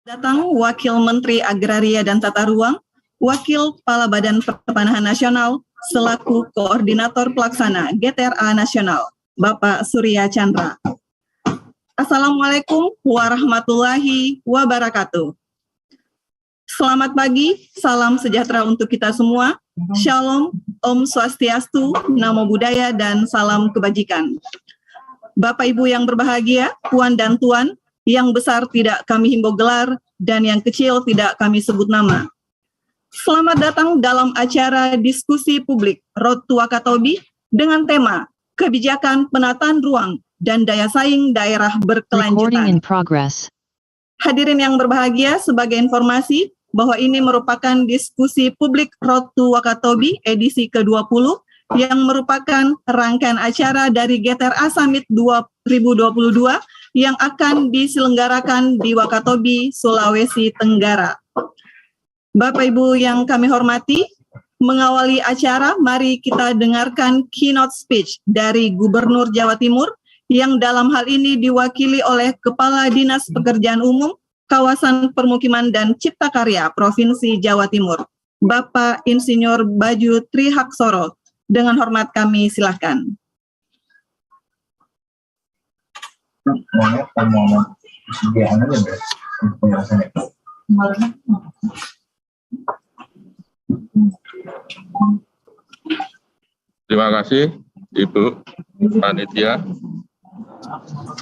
Datang Wakil Menteri Agraria dan Tata Ruang, Wakil Kepala Badan Pertanahan Nasional, selaku Koordinator Pelaksana GTRA Nasional, Bapak Surya Chandra. Assalamualaikum warahmatullahi wabarakatuh. Selamat pagi, salam sejahtera untuk kita semua. Shalom, Om Swastiastu, Namo Buddhaya, dan salam kebajikan. Bapak Ibu yang berbahagia, Puan dan Tuan, yang besar tidak kami himbau gelar, dan yang kecil tidak kami sebut nama. Selamat datang dalam acara diskusi publik Road to Wakatobi dengan tema Kebijakan Penataan Ruang dan Daya Saing Daerah Berkelanjutan. Hadirin yang berbahagia, sebagai informasi bahwa ini merupakan diskusi publik Road to Wakatobi edisi ke-20 yang merupakan rangkaian acara dari GTRA Summit 2022 yang akan diselenggarakan di Wakatobi, Sulawesi Tenggara. Bapak Ibu yang kami hormati, mengawali acara, mari kita dengarkan keynote speech dari Gubernur Jawa Timur yang dalam hal ini diwakili oleh Kepala Dinas Pekerjaan Umum, Kawasan Permukiman dan Cipta Karya Provinsi Jawa Timur, Bapak Insinyur Baju Trihaksoro. Dengan hormat kami silakan. Terima kasih, Ibu Panitia.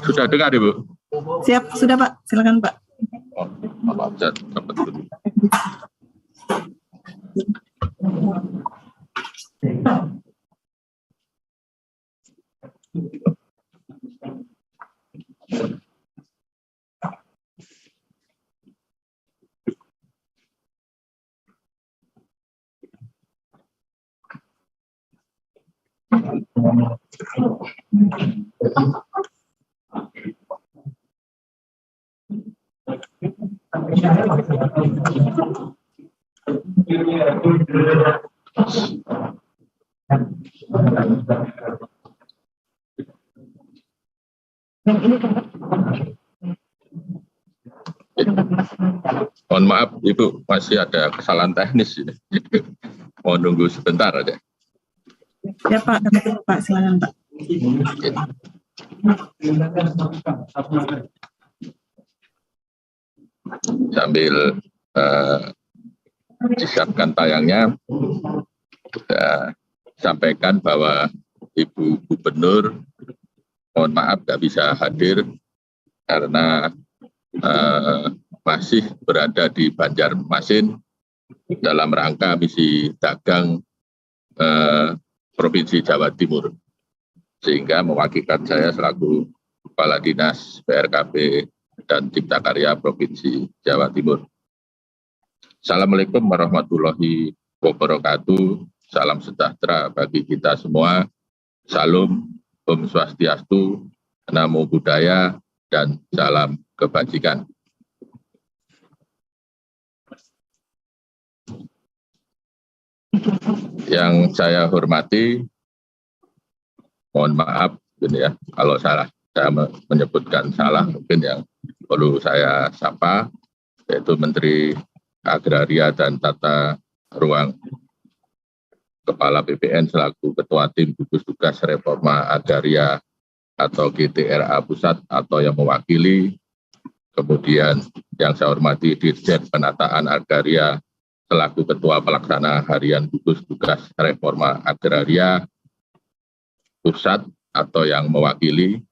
Sudah dengar, Ibu? Siap, sudah Pak. Silakan Pak. Oh, maaf, saya dapat dulu. Mohon maaf, Ibu, masih ada kesalahan teknis ini. Mau nunggu sebentar aja. Ya Pak, Pak, silakan Pak. Sambil disiapkan tayangnya, saya sampaikan bahwa Ibu Gubernur, mohon maaf nggak bisa hadir karena masih berada di Banjarmasin dalam rangka misi dagang Provinsi Jawa Timur, sehingga mewakilkan saya selaku Kepala Dinas PRKP dan Cipta Karya Provinsi Jawa Timur. Assalamualaikum warahmatullahi wabarakatuh. Salam sejahtera bagi kita semua. Salam, Om Swastiastu, Namo Buddhaya, dan salam kebajikan. Yang saya hormati, mohon maaf mungkin ya kalau saya menyebutkan salah, mungkin yang perlu saya sapa yaitu Menteri Agraria dan Tata Ruang, Kepala BPN selaku Ketua Tim Gugus Tugas Reforma Agraria atau GTRA Pusat atau yang mewakili. Kemudian yang saya hormati Dirjen Penataan Agraria selaku Ketua Pelaksana Harian Gugus Tugas Reforma Agraria Pusat atau yang mewakili.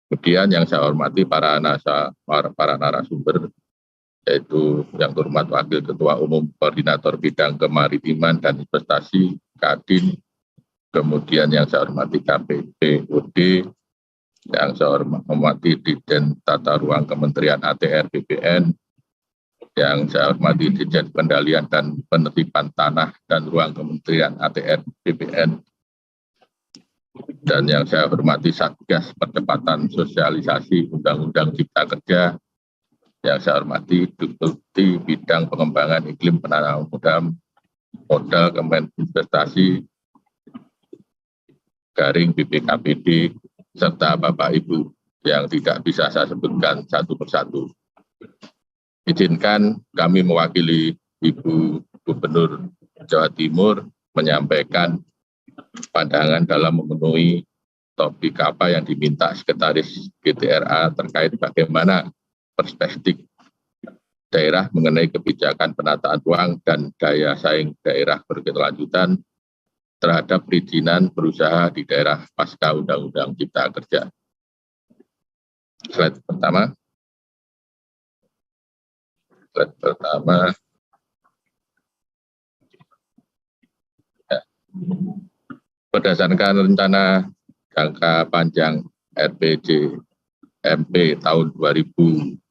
Kemudian yang saya hormati para narasumber, yaitu yang terhormat Wakil Ketua Umum Koordinator Bidang Kemaritiman dan Investasi Kadin, kemudian yang saya hormati KPPOD, yang saya hormati Dirjen Tata Ruang Kementerian ATR BPN, yang saya hormati Dirjen Kendalian dan Penertiban Tanah dan Ruang Kementerian ATR BPN, dan yang saya hormati Satgas Percepatan Sosialisasi Undang-Undang Cipta Kerja, yang saya hormati Deputi Bidang Pengembangan Iklim Penanaman Modal Kemen Investasi Garing BPKPD, serta Bapak Ibu yang tidak bisa saya sebutkan satu persatu. izinkan kami mewakili Ibu Gubernur Jawa Timur menyampaikan pandangan dalam memenuhi topik apa yang diminta Sekretaris GTRA terkait bagaimana perspektif daerah mengenai kebijakan penataan ruang dan daya saing daerah berkelanjutan terhadap perizinan berusaha di daerah pasca Undang-Undang Cipta Kerja. Slide pertama. Ya. Berdasarkan rencana jangka panjang RPJMP tahun 2005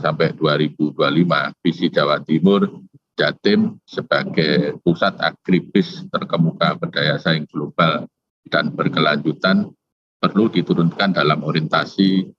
sampai 2025, visi Jawa Timur, Jatim sebagai pusat agribis terkemuka berdaya saing global dan berkelanjutan perlu diturunkan dalam orientasi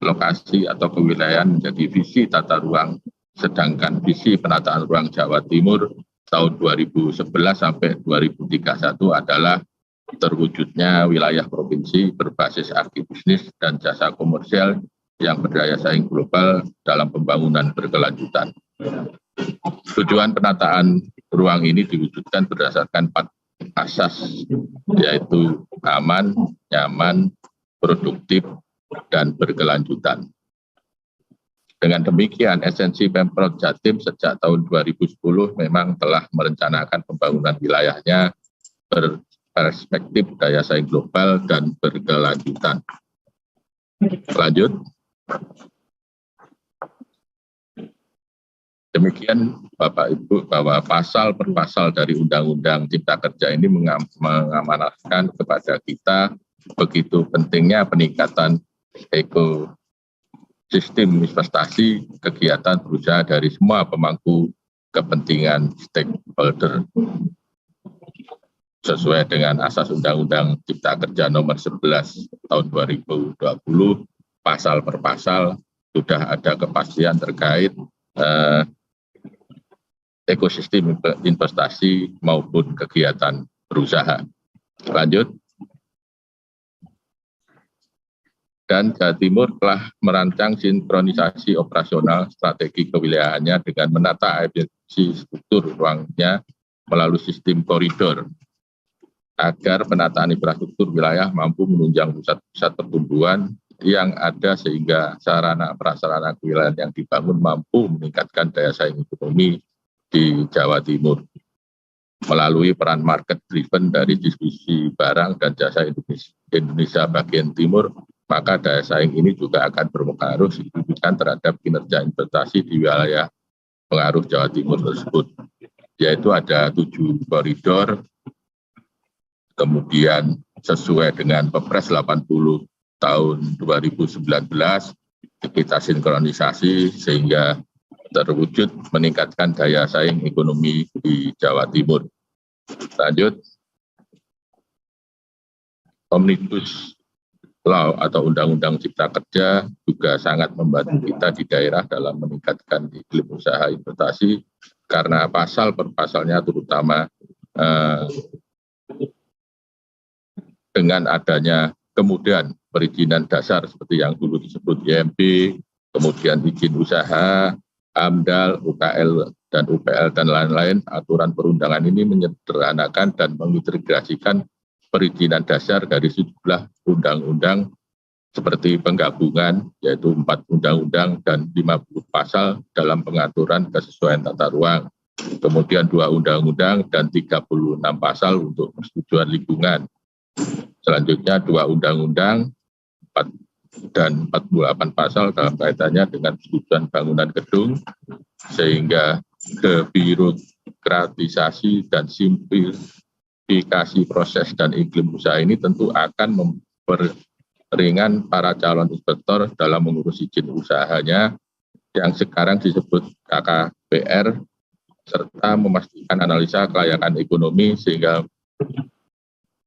lokasi atau kewilayahan menjadi visi tata ruang, sedangkan visi penataan ruang Jawa Timur tahun 2011 sampai 2031 adalah terwujudnya wilayah provinsi berbasis agribisnis dan jasa komersial yang berdaya saing global dalam pembangunan berkelanjutan. Tujuan penataan ruang ini diwujudkan berdasarkan 4 asas, yaitu aman, nyaman, produktif, dan berkelanjutan. Dengan demikian, esensi Pemprov Jatim sejak tahun 2010 memang telah merencanakan pembangunan wilayahnya berperspektif daya saing global dan berkelanjutan. Lanjut. Demikian Bapak Ibu, bahwa pasal per pasal dari Undang-Undang Cipta Kerja ini mengamanatkan kepada kita begitu pentingnya peningkatan ekosistem investasi kegiatan berusaha dari semua pemangku kepentingan stakeholder sesuai dengan asas Undang-Undang Cipta Kerja nomor 11 tahun 2020, pasal per pasal sudah ada kepastian terkait ekosistem investasi maupun kegiatan berusaha. Lanjut. Dan Jawa Timur telah merancang sinkronisasi operasional strategi kewilayahannya dengan menata efisiensi struktur ruangnya melalui sistem koridor agar penataan infrastruktur wilayah mampu menunjang pusat-pusat pertumbuhan yang ada sehingga sarana prasarana kewilayahan yang dibangun mampu meningkatkan daya saing ekonomi di Jawa Timur melalui peran market driven dari distribusi barang dan jasa Indonesia bagian timur, maka daya saing ini juga akan berpengaruh signifikan terhadap kinerja investasi di wilayah pengaruh Jawa Timur tersebut, yaitu ada 7 koridor, kemudian sesuai dengan Perpres 80 tahun 2019 kita sinkronisasi sehingga terwujud meningkatkan daya saing ekonomi di Jawa Timur. Lanjut. Omnibus Law atau Undang-Undang Cipta Kerja juga sangat membantu kita di daerah dalam meningkatkan iklim usaha investasi karena pasal per pasalnya terutama dengan adanya kemudian perizinan dasar seperti yang dulu disebut IMB, kemudian izin usaha, AMDAL, UKL, dan UPL, dan lain-lain, aturan perundangan ini menyederhanakan dan mengintegrasikan perizinan dasar dari sejumlah undang-undang seperti penggabungan, yaitu 4 undang-undang dan 50 pasal dalam pengaturan kesesuaian tata ruang. Kemudian 2 undang-undang dan 36 pasal untuk persetujuan lingkungan. Selanjutnya 2 undang-undang dan 48 pasal dalam kaitannya dengan persetujuan bangunan gedung, sehingga kebirokratisasi dan simplifikasi proses dan iklim usaha ini tentu akan memperingan para calon inspektor dalam mengurus izin usahanya yang sekarang disebut KKPR, serta memastikan analisa kelayakan ekonomi sehingga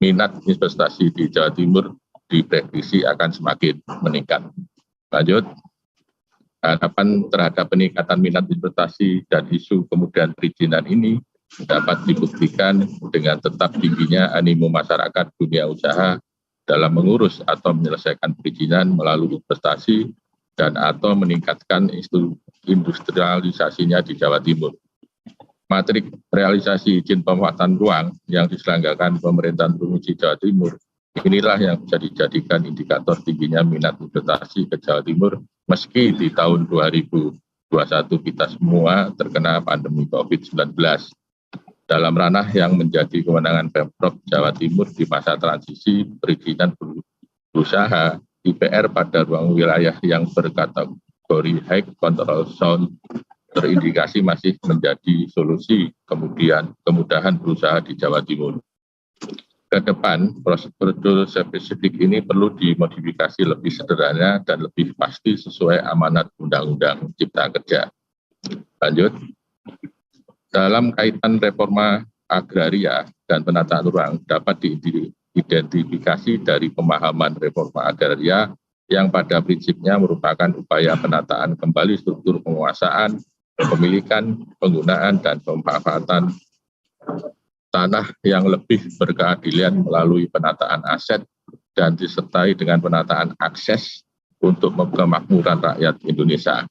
minat investasi di Jawa Timur diprediksi akan semakin meningkat. Lanjut. Harapan terhadap peningkatan minat investasi dan isu kemudahan perizinan ini dapat dibuktikan dengan tetap tingginya animo masyarakat dunia usaha dalam mengurus atau menyelesaikan perizinan melalui investasi dan atau meningkatkan industrialisasinya di Jawa Timur. Matrik realisasi izin pemanfaatan ruang yang diselenggarakan pemerintahan Provinsi Jawa Timur, inilah yang bisa dijadikan indikator tingginya minat investasi ke Jawa Timur meski di tahun 2021 kita semua terkena pandemi COVID-19. Dalam ranah yang menjadi kewenangan Pemprov Jawa Timur di masa transisi perizinan berusaha, IPR pada ruang wilayah yang berkategori high control zone terindikasi masih menjadi solusi kemudahan berusaha di Jawa Timur. Ke depan, prosedur spesifik ini perlu dimodifikasi lebih sederhana dan lebih pasti sesuai amanat Undang-Undang Cipta Kerja. Lanjut, dalam kaitan reforma agraria dan penataan ruang dapat diidentifikasi dari pemahaman reforma agraria yang pada prinsipnya merupakan upaya penataan kembali struktur penguasaan, kepemilikan, penggunaan, dan pemanfaatan tanah yang lebih berkeadilan melalui penataan aset dan disertai dengan penataan akses untuk kemakmuran rakyat Indonesia.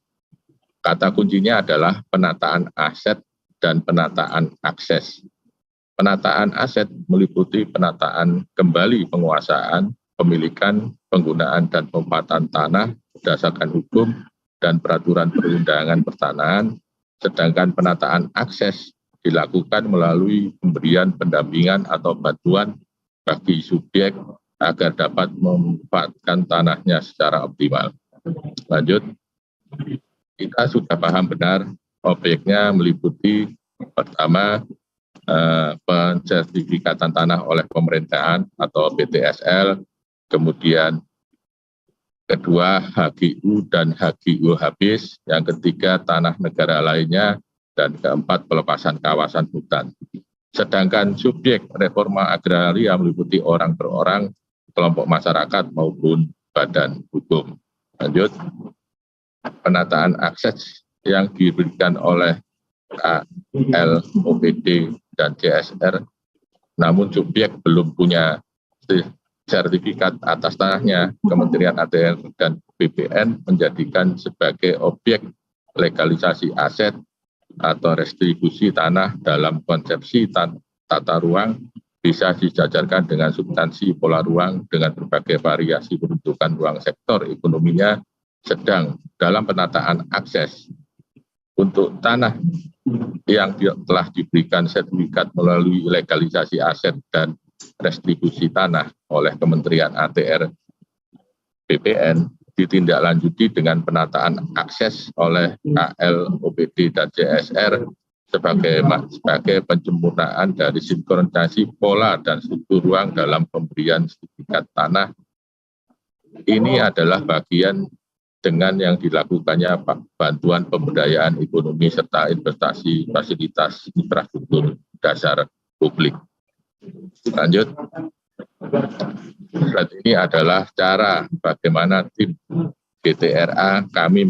Kata kuncinya adalah penataan aset dan penataan akses. Penataan aset meliputi penataan kembali penguasaan, pemilikan, penggunaan, dan pemanfaatan tanah berdasarkan hukum dan peraturan perundangan pertanahan, sedangkan penataan akses dilakukan melalui pemberian pendampingan atau bantuan bagi subjek agar dapat memanfaatkan tanahnya secara optimal. Lanjut, kita sudah paham benar objeknya meliputi pertama pensertifikatan tanah oleh pemerintahan atau PTSL, kemudian kedua HGU dan HGU habis, yang ketiga tanah negara lainnya, dan keempat pelepasan kawasan hutan. Sedangkan subjek reforma agraria meliputi orang per orang, kelompok masyarakat maupun badan hukum. Lanjut, penataan akses yang diberikan oleh KL, OPD, dan CSR, namun subjek belum punya sertifikat atas tanahnya, Kementerian ATR dan BPN menjadikan sebagai objek legalisasi aset atau restribusi tanah dalam konsepsi tata ruang bisa dijajarkan dengan substansi pola ruang dengan berbagai variasi peruntukan ruang sektor ekonominya sedang dalam penataan akses untuk tanah yang telah diberikan sertifikat melalui legalisasi aset dan restribusi tanah oleh Kementerian ATR BPN ditindaklanjuti dengan penataan akses oleh KL, OPD, dan CSR sebagai penyempurnaan dari sinkronisasi pola dan struktur ruang dalam pemberian sertifikat tanah. Ini adalah bagian dengan yang dilakukannya bantuan pemberdayaan ekonomi serta investasi fasilitas infrastruktur dasar publik. Lanjut, slide ini adalah cara bagaimana tim GTRA kami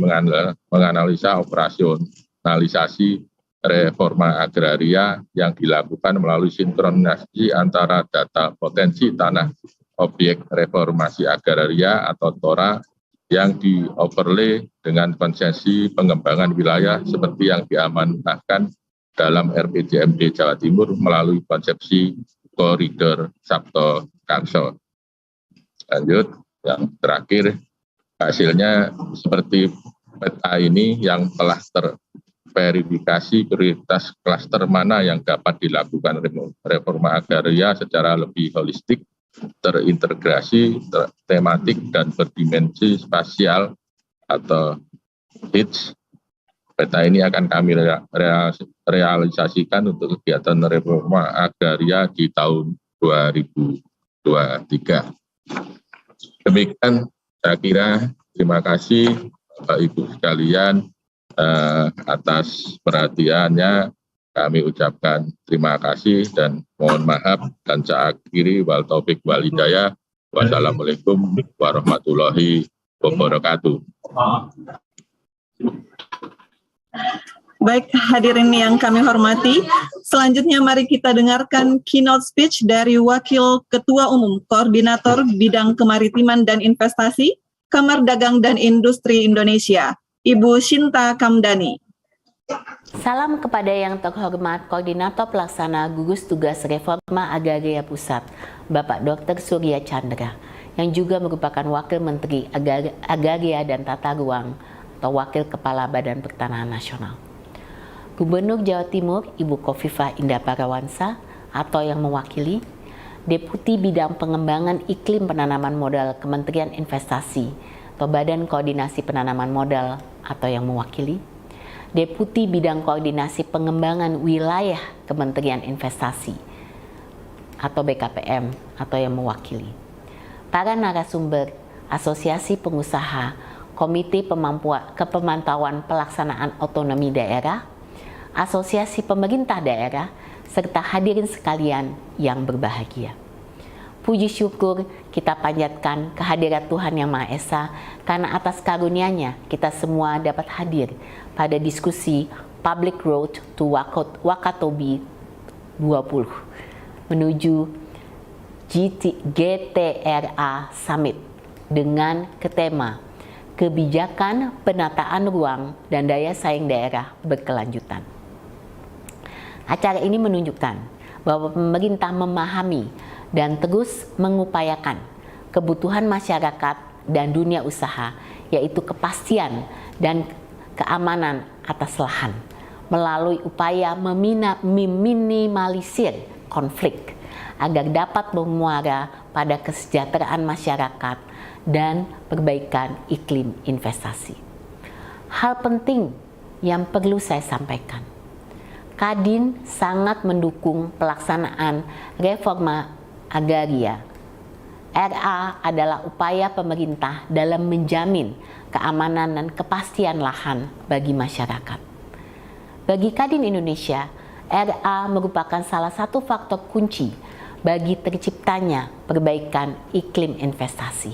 menganalisa operasionalisasi reforma agraria yang dilakukan melalui sinkronisasi antara data potensi tanah objek reformasi agraria atau TORA yang dioverlay dengan konsesi pengembangan wilayah seperti yang diamanahkan dalam RPJMD Jawa Timur melalui konsepsi koridor Sabto Karso. Lanjut, yang terakhir hasilnya seperti peta ini yang telah terverifikasi prioritas klaster mana yang dapat dilakukan reforma agraria secara lebih holistik, terintegrasi, tematik, dan berdimensi spasial atau HITS. Peta ini akan kami realisasikan untuk kegiatan reforma agraria di tahun 2023. Demikian saya kira, terima kasih Bapak Ibu sekalian atas perhatiannya. Kami ucapkan terima kasih dan mohon maaf, dan saya akhiri wal taufik wal hidayah. Wassalamualaikum warahmatullahi wabarakatuh. Baik, hadirin yang kami hormati, selanjutnya mari kita dengarkan keynote speech dari Wakil Ketua Umum Koordinator Bidang Kemaritiman dan Investasi Kamar Dagang dan Industri Indonesia, Ibu Shinta Kamdani. Salam kepada yang terhormat Koordinator Pelaksana Gugus Tugas Reforma Agraria Pusat, Bapak Dr. Surya Chandra, yang juga merupakan Wakil Menteri Agraria dan Tata Ruang atau Wakil Kepala Badan Pertanahan Nasional. Gubernur Jawa Timur, Ibu Khofifah Indar Parawansa, atau yang mewakili, Deputi Bidang Pengembangan Iklim Penanaman Modal Kementerian Investasi atau Badan Koordinasi Penanaman Modal atau yang mewakili, Deputi Bidang Koordinasi Pengembangan Wilayah Kementerian Investasi atau BKPM atau yang mewakili, para narasumber, Asosiasi Pengusaha, Komite Kepemantauan Pelaksanaan Otonomi Daerah, Asosiasi Pemerintah Daerah, serta hadirin sekalian yang berbahagia. Puji syukur kita panjatkan kehadirat Tuhan Yang Maha Esa karena atas karunia-Nya kita semua dapat hadir pada diskusi Public Road to Wakatobi 20 menuju GTRA Summit dengan tema Kebijakan Penataan Ruang dan Daya Saing Daerah Berkelanjutan. Acara ini menunjukkan bahwa pemerintah memahami dan terus mengupayakan kebutuhan masyarakat dan dunia usaha, yaitu kepastian dan keamanan atas lahan, melalui upaya meminimalisir konflik agar dapat bermuara pada kesejahteraan masyarakat dan perbaikan iklim investasi. Hal penting yang perlu saya sampaikan, Kadin sangat mendukung pelaksanaan reforma agraria. RA adalah upaya pemerintah dalam menjamin keamanan dan kepastian lahan bagi masyarakat. Bagi Kadin Indonesia, RA merupakan salah satu faktor kunci bagi terciptanya perbaikan iklim investasi.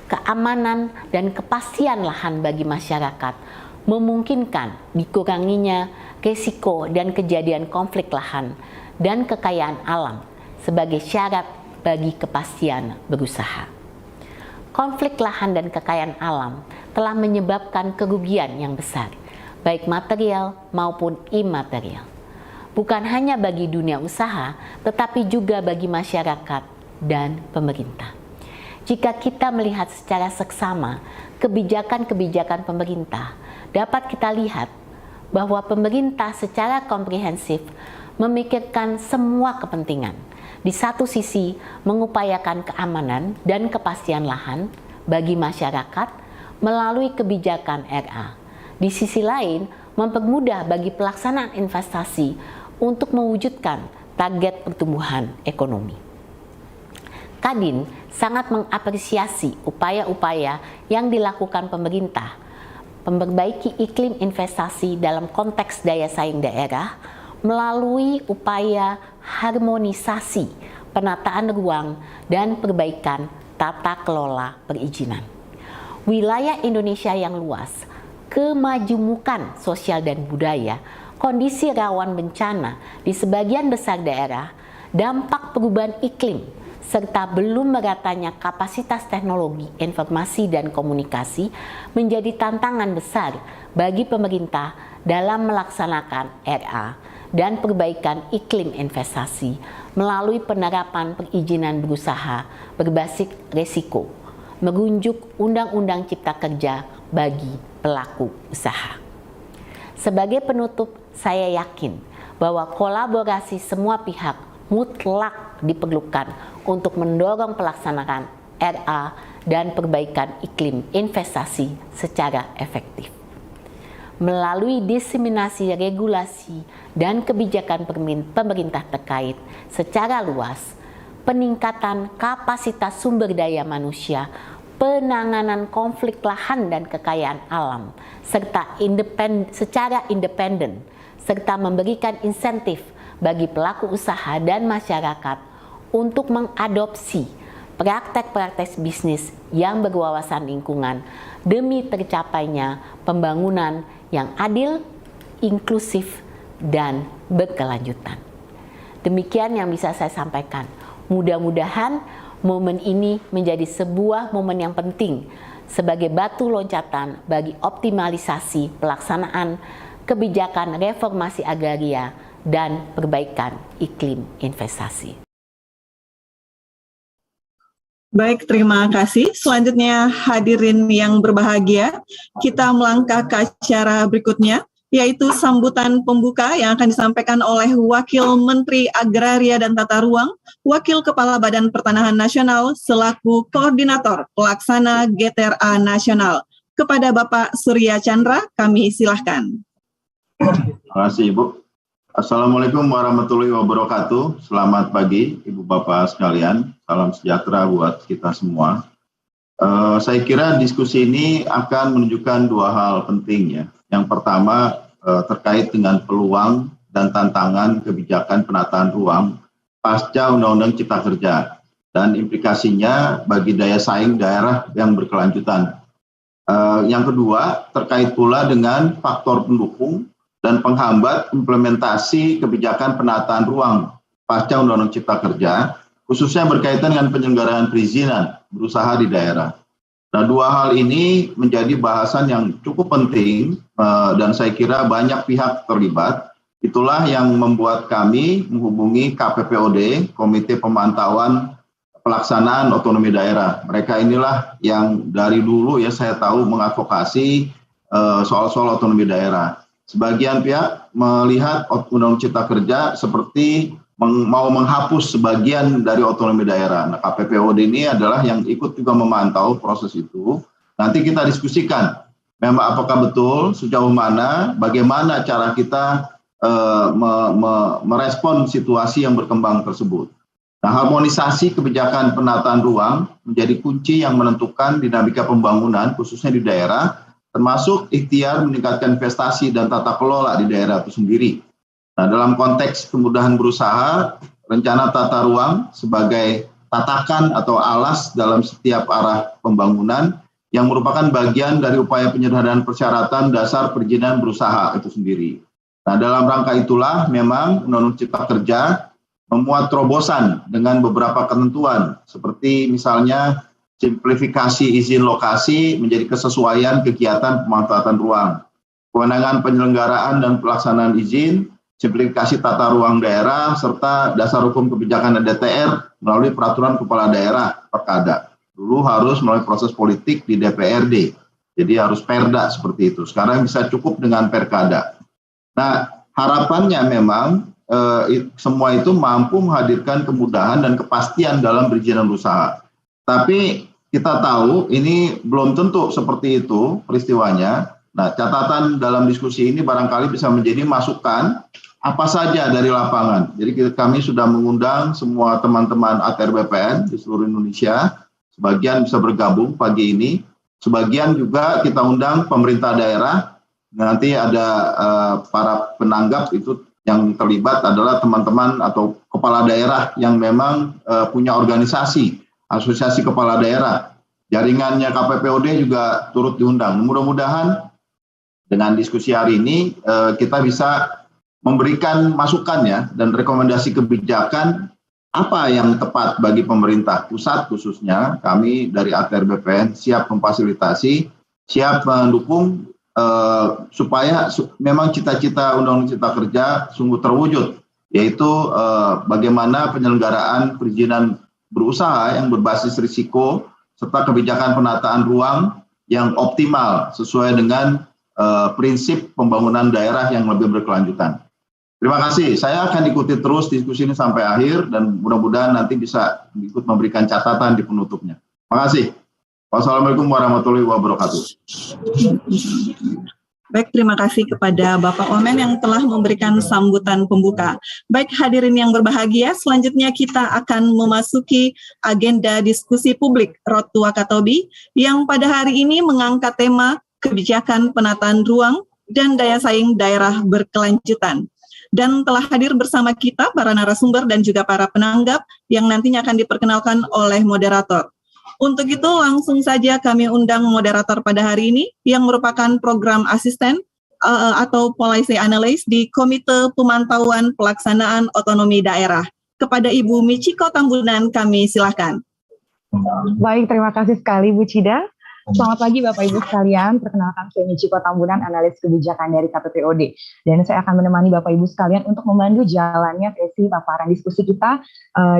Keamanan dan kepastian lahan bagi masyarakat memungkinkan dikuranginya risiko dan kejadian konflik lahan dan kekayaan alam sebagai syarat bagi kepastian berusaha. Konflik lahan dan kekayaan alam telah menyebabkan kerugian yang besar, baik material maupun imaterial. Bukan hanya bagi dunia usaha, tetapi juga bagi masyarakat dan pemerintah. Jika kita melihat secara seksama kebijakan-kebijakan pemerintah, dapat kita lihat bahwa pemerintah secara komprehensif memikirkan semua kepentingan. Di satu sisi, mengupayakan keamanan dan kepastian lahan bagi masyarakat melalui kebijakan RA. Di sisi lain, mempermudah bagi pelaksanaan investasi untuk mewujudkan target pertumbuhan ekonomi. Kadin sangat mengapresiasi upaya-upaya yang dilakukan pemerintah memperbaiki iklim investasi dalam konteks daya saing daerah melalui upaya harmonisasi penataan ruang dan perbaikan tata kelola perizinan. Wilayah Indonesia yang luas, kemajumukan sosial dan budaya, kondisi rawan bencana di sebagian besar daerah, dampak perubahan iklim, serta belum meratanya kapasitas teknologi, informasi, dan komunikasi menjadi tantangan besar bagi pemerintah dalam melaksanakan RA dan perbaikan iklim investasi melalui penerapan perizinan berusaha berbasis risiko, merujuk Undang-Undang Cipta Kerja bagi pelaku usaha. Sebagai penutup, saya yakin bahwa kolaborasi semua pihak mutlak diperlukan untuk mendorong pelaksanaan RA dan perbaikan iklim investasi secara efektif. Melalui diseminasi regulasi dan kebijakan pemerintah terkait secara luas, peningkatan kapasitas sumber daya manusia, penanganan konflik lahan dan kekayaan alam, serta secara independen, serta memberikan insentif bagi pelaku usaha dan masyarakat untuk mengadopsi praktek-praktek bisnis yang berwawasan lingkungan demi tercapainya pembangunan yang adil, inklusif, dan berkelanjutan. Demikian yang bisa saya sampaikan. Mudah-mudahan momen ini menjadi sebuah momen yang penting sebagai batu loncatan bagi optimalisasi pelaksanaan kebijakan reformasi agraria dan perbaikan iklim investasi. Baik, terima kasih. Selanjutnya hadirin yang berbahagia, kita melangkah ke acara berikutnya, yaitu sambutan pembuka yang akan disampaikan oleh Wakil Menteri Agraria dan Tata Ruang, Wakil Kepala Badan Pertanahan Nasional, selaku Koordinator Pelaksana GTRA Nasional. Kepada Bapak Surya Chandra, kami silahkan. Terima kasih, Ibu. Assalamualaikum warahmatullahi wabarakatuh. Selamat pagi, Ibu Bapak sekalian. Salam sejahtera buat kita semua. Saya kira diskusi ini akan menunjukkan dua hal penting ya. Yang pertama terkait dengan peluang dan tantangan kebijakan penataan ruang pasca Undang-Undang Cipta Kerja dan implikasinya bagi daya saing daerah yang berkelanjutan. Yang kedua terkait pula dengan faktor pendukung dan penghambat implementasi kebijakan penataan ruang pasca Undang-Undang Cipta Kerja, khususnya berkaitan dengan penyelenggaraan perizinan berusaha di daerah. Nah, dua hal ini menjadi bahasan yang cukup penting dan saya kira banyak pihak terlibat. Itulah yang membuat kami menghubungi KPPOD, Komite Pemantauan Pelaksanaan Otonomi Daerah. Mereka inilah yang dari dulu ya saya tahu mengadvokasi soal-soal otonomi daerah. Sebagian pihak melihat Undang-Undang Cipta Kerja seperti mau menghapus sebagian dari otonomi daerah. Nah, KPPOD ini adalah yang ikut juga memantau proses itu. Nanti kita diskusikan, memang apakah betul, sejauh mana, bagaimana cara kita merespon situasi yang berkembang tersebut. Nah, harmonisasi kebijakan penataan ruang menjadi kunci yang menentukan dinamika pembangunan, khususnya di daerah, termasuk ikhtiar meningkatkan investasi dan tata kelola di daerah itu sendiri. Nah, dalam konteks kemudahan berusaha, rencana tata ruang sebagai tatakan atau alas dalam setiap arah pembangunan yang merupakan bagian dari upaya penyederhanaan persyaratan dasar perizinan berusaha itu sendiri. Nah, dalam rangka itulah memang Undang-Undang Cipta Kerja memuat terobosan dengan beberapa ketentuan, seperti misalnya simplifikasi izin lokasi menjadi kesesuaian kegiatan pemanfaatan ruang, kewenangan penyelenggaraan dan pelaksanaan izin, simplifikasi tata ruang daerah, serta dasar hukum kebijakan DTR melalui peraturan kepala daerah Perkada. Dulu harus melalui proses politik di DPRD, jadi harus perda seperti itu. Sekarang bisa cukup dengan Perkada. Nah, harapannya memang semua itu mampu menghadirkan kemudahan dan kepastian dalam perizinan usaha. Tapi kita tahu ini belum tentu seperti itu peristiwanya. Nah, catatan dalam diskusi ini barangkali bisa menjadi masukan apa saja dari lapangan. Jadi kami sudah mengundang semua teman-teman ATR BPN di seluruh Indonesia. Sebagian bisa bergabung pagi ini. Sebagian juga kita undang pemerintah daerah. Nanti ada para penanggap itu yang terlibat adalah teman-teman atau kepala daerah yang memang punya organisasi. Asosiasi Kepala Daerah, jaringannya KPPOD juga turut diundang. Mudah-mudahan dengan diskusi hari ini kita bisa memberikan masukan ya dan rekomendasi kebijakan apa yang tepat bagi pemerintah pusat khususnya. Kami dari ATR BPN siap memfasilitasi, siap mendukung supaya memang cita-cita Undang-Undang Cipta Kerja sungguh terwujud, yaitu bagaimana penyelenggaraan perizinan berusaha yang berbasis risiko serta kebijakan penataan ruang yang optimal sesuai dengan prinsip pembangunan daerah yang lebih berkelanjutan. Terima kasih. Saya akan ikuti terus diskusi ini sampai akhir dan mudah-mudahan nanti bisa ikut memberikan catatan di penutupnya. Terima kasih. Wassalamualaikum warahmatullahi wabarakatuh. Baik, terima kasih kepada Bapak Omen yang telah memberikan sambutan pembuka. Baik, hadirin yang berbahagia, selanjutnya kita akan memasuki agenda diskusi publik Road to Wakatobi yang pada hari ini mengangkat tema kebijakan penataan ruang dan daya saing daerah berkelanjutan. Dan telah hadir bersama kita para narasumber dan juga para penanggap yang nantinya akan diperkenalkan oleh moderator. Untuk itu langsung saja kami undang moderator pada hari ini yang merupakan program asisten atau policy analyst di Komite Pemantauan Pelaksanaan Otonomi Daerah. Kepada Ibu Michiko Tambunan kami silakan. Baik, terima kasih sekali Bu Cida. Selamat pagi Bapak Ibu sekalian, perkenalkan saya Michiko Tambunan, analis kebijakan dari KPPOD. Dan saya akan menemani Bapak Ibu sekalian untuk memandu jalannya sesi paparan diskusi kita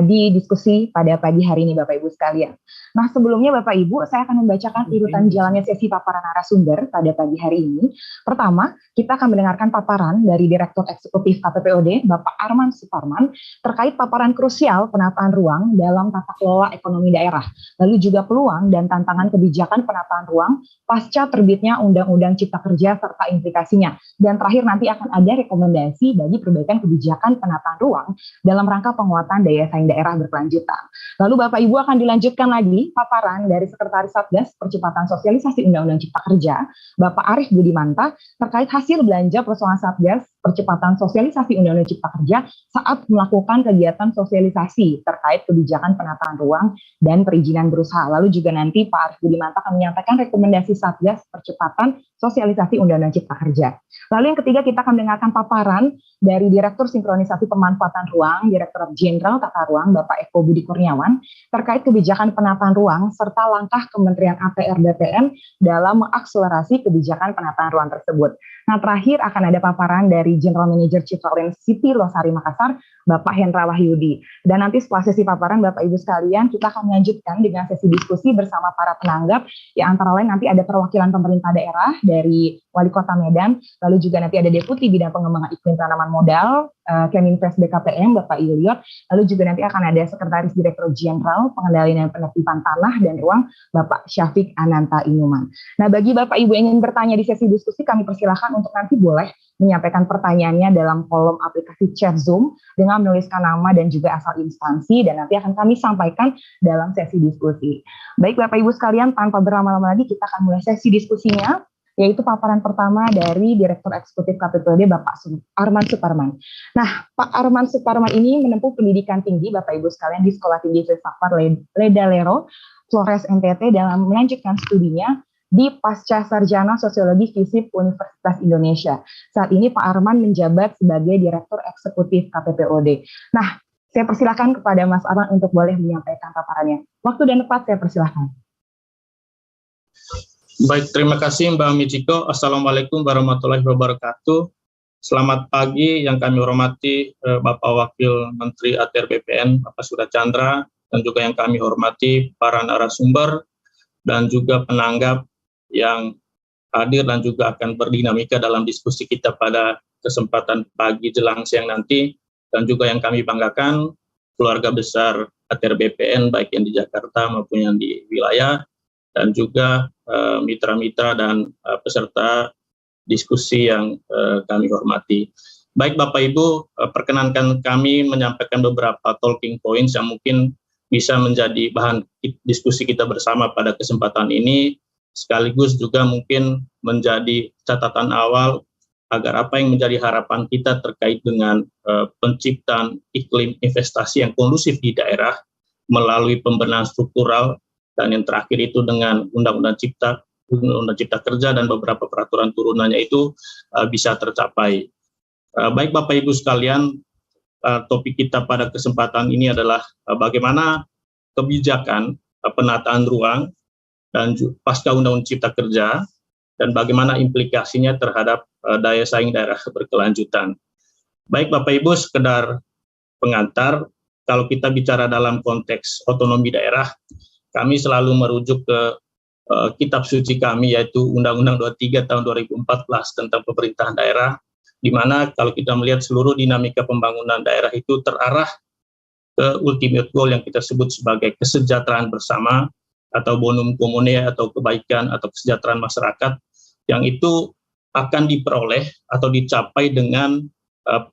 di diskusi pada pagi hari ini Bapak Ibu sekalian. Nah sebelumnya Bapak Ibu, saya akan membacakan urutan jalannya sesi paparan narasumber pada pagi hari ini. Pertama, kita akan mendengarkan paparan dari Direktur Eksekutif KPPOD, Bapak Arman Suparman, terkait paparan krusial penataan ruang dalam tata kelola ekonomi daerah, lalu juga peluang dan tantangan kebijakan penataan ruang pasca terbitnya Undang-Undang Cipta Kerja serta implikasinya. Dan terakhir nanti akan ada rekomendasi bagi perbaikan kebijakan penataan ruang dalam rangka penguatan daya saing daerah berkelanjutan. Lalu Bapak Ibu akan dilanjutkan lagi paparan dari Sekretaris Satgas Percepatan Sosialisasi Undang-Undang Cipta Kerja, Bapak Arief Budimanta, terkait hasil belanja personal Satgas Percepatan Sosialisasi Undang-Undang Cipta Kerja saat melakukan kegiatan sosialisasi terkait kebijakan penataan ruang dan perizinan berusaha. Lalu juga nanti Pak Arief Budimanta akan menyampaikan rekomendasi Satgas Percepatan Sosialisasi Undang-Undang Cipta Kerja. Lalu yang ketiga kita akan mendengarkan paparan dari Direktur Sinkronisasi Pemanfaatan Ruang, Direktur Jenderal Tata Ruang, Bapak Eko Budi Kurniawan, terkait kebijakan penataan ruang serta langkah Kementerian APR BPN dalam mengakselerasi kebijakan penataan ruang tersebut. Nah terakhir akan ada paparan dari General Manager Citralink City Losari Makassar, Bapak Hendra Wahyudi. Dan nanti setelah sesi paparan Bapak Ibu sekalian, kita akan melanjutkan dengan sesi diskusi bersama para penanggap, yang antara lain nanti ada perwakilan pemerintah daerah dari Wali Kota Medan, lalu juga nanti ada Deputi Bidang Pengembangan Iklim Tanaman Modal, Keminvest BKPM, Bapak Ilyot, lalu juga nanti akan ada Sekretaris Direktur Jenderal Pengendalian dan Penertiban Tanah dan Ruang, Bapak Syafiq Ananta Inuman. Nah bagi Bapak Ibu yang ingin bertanya di sesi diskusi, kami persilahkan untuk nanti boleh menyampaikan pertanyaannya dalam kolom aplikasi chat Zoom dengan menuliskan nama dan juga asal instansi, dan nanti akan kami sampaikan dalam sesi diskusi. Baik Bapak Ibu sekalian, tanpa berlama-lama lagi kita akan mulai sesi diskusinya, yaitu paparan pertama dari Direktur Eksekutif KPPOD Bapak Arman Suparman. Nah, Pak Arman Suparman ini menempuh pendidikan tinggi Bapak Ibu sekalian di Sekolah Tinggi Filsafat Ledalero, Flores NTT, dalam melanjutkan studinya di Pasca Sarjana Sosiologi FISIP Universitas Indonesia. Saat ini Pak Arman menjabat sebagai Direktur Eksekutif KPPOD. Nah, saya persilakan kepada Mas Arman untuk boleh menyampaikan paparannya. Waktu dan tempat saya persilakan. Baik, terima kasih Mbak Michiko. Assalamualaikum warahmatullahi wabarakatuh. Selamat pagi yang kami hormati Bapak Wakil Menteri ATR BPN, Bapak Surya Chandra, dan juga yang kami hormati para narasumber dan juga penanggap yang hadir dan juga akan berdinamika dalam diskusi kita pada kesempatan pagi jelang siang nanti, dan juga yang kami banggakan keluarga besar ATR BPN baik yang di Jakarta maupun yang di wilayah, dan juga mitra-mitra dan peserta diskusi yang kami hormati. Baik Bapak Ibu, perkenankan kami menyampaikan beberapa talking points yang mungkin bisa menjadi bahan diskusi kita bersama pada kesempatan ini, sekaligus juga mungkin menjadi catatan awal agar apa yang menjadi harapan kita terkait dengan penciptaan iklim investasi yang kondusif di daerah melalui pembenahan struktural, dan yang terakhir itu dengan Undang-Undang Cipta Kerja dan beberapa peraturan turunannya itu bisa tercapai. Baik Bapak Ibu sekalian, topik kita pada kesempatan ini adalah bagaimana kebijakan penataan ruang dan pasca Undang-Undang Cipta Kerja dan bagaimana implikasinya terhadap daya saing daerah berkelanjutan. Baik Bapak Ibu, sekedar pengantar, kalau kita bicara dalam konteks otonomi daerah, kami selalu merujuk ke kitab suci kami, yaitu Undang-Undang 23 tahun 2014 tentang pemerintahan daerah, di mana kalau kita melihat seluruh dinamika pembangunan daerah itu terarah ke ultimate goal yang kita sebut sebagai kesejahteraan bersama atau bonum commune atau kebaikan atau kesejahteraan masyarakat, yang itu akan diperoleh atau dicapai dengan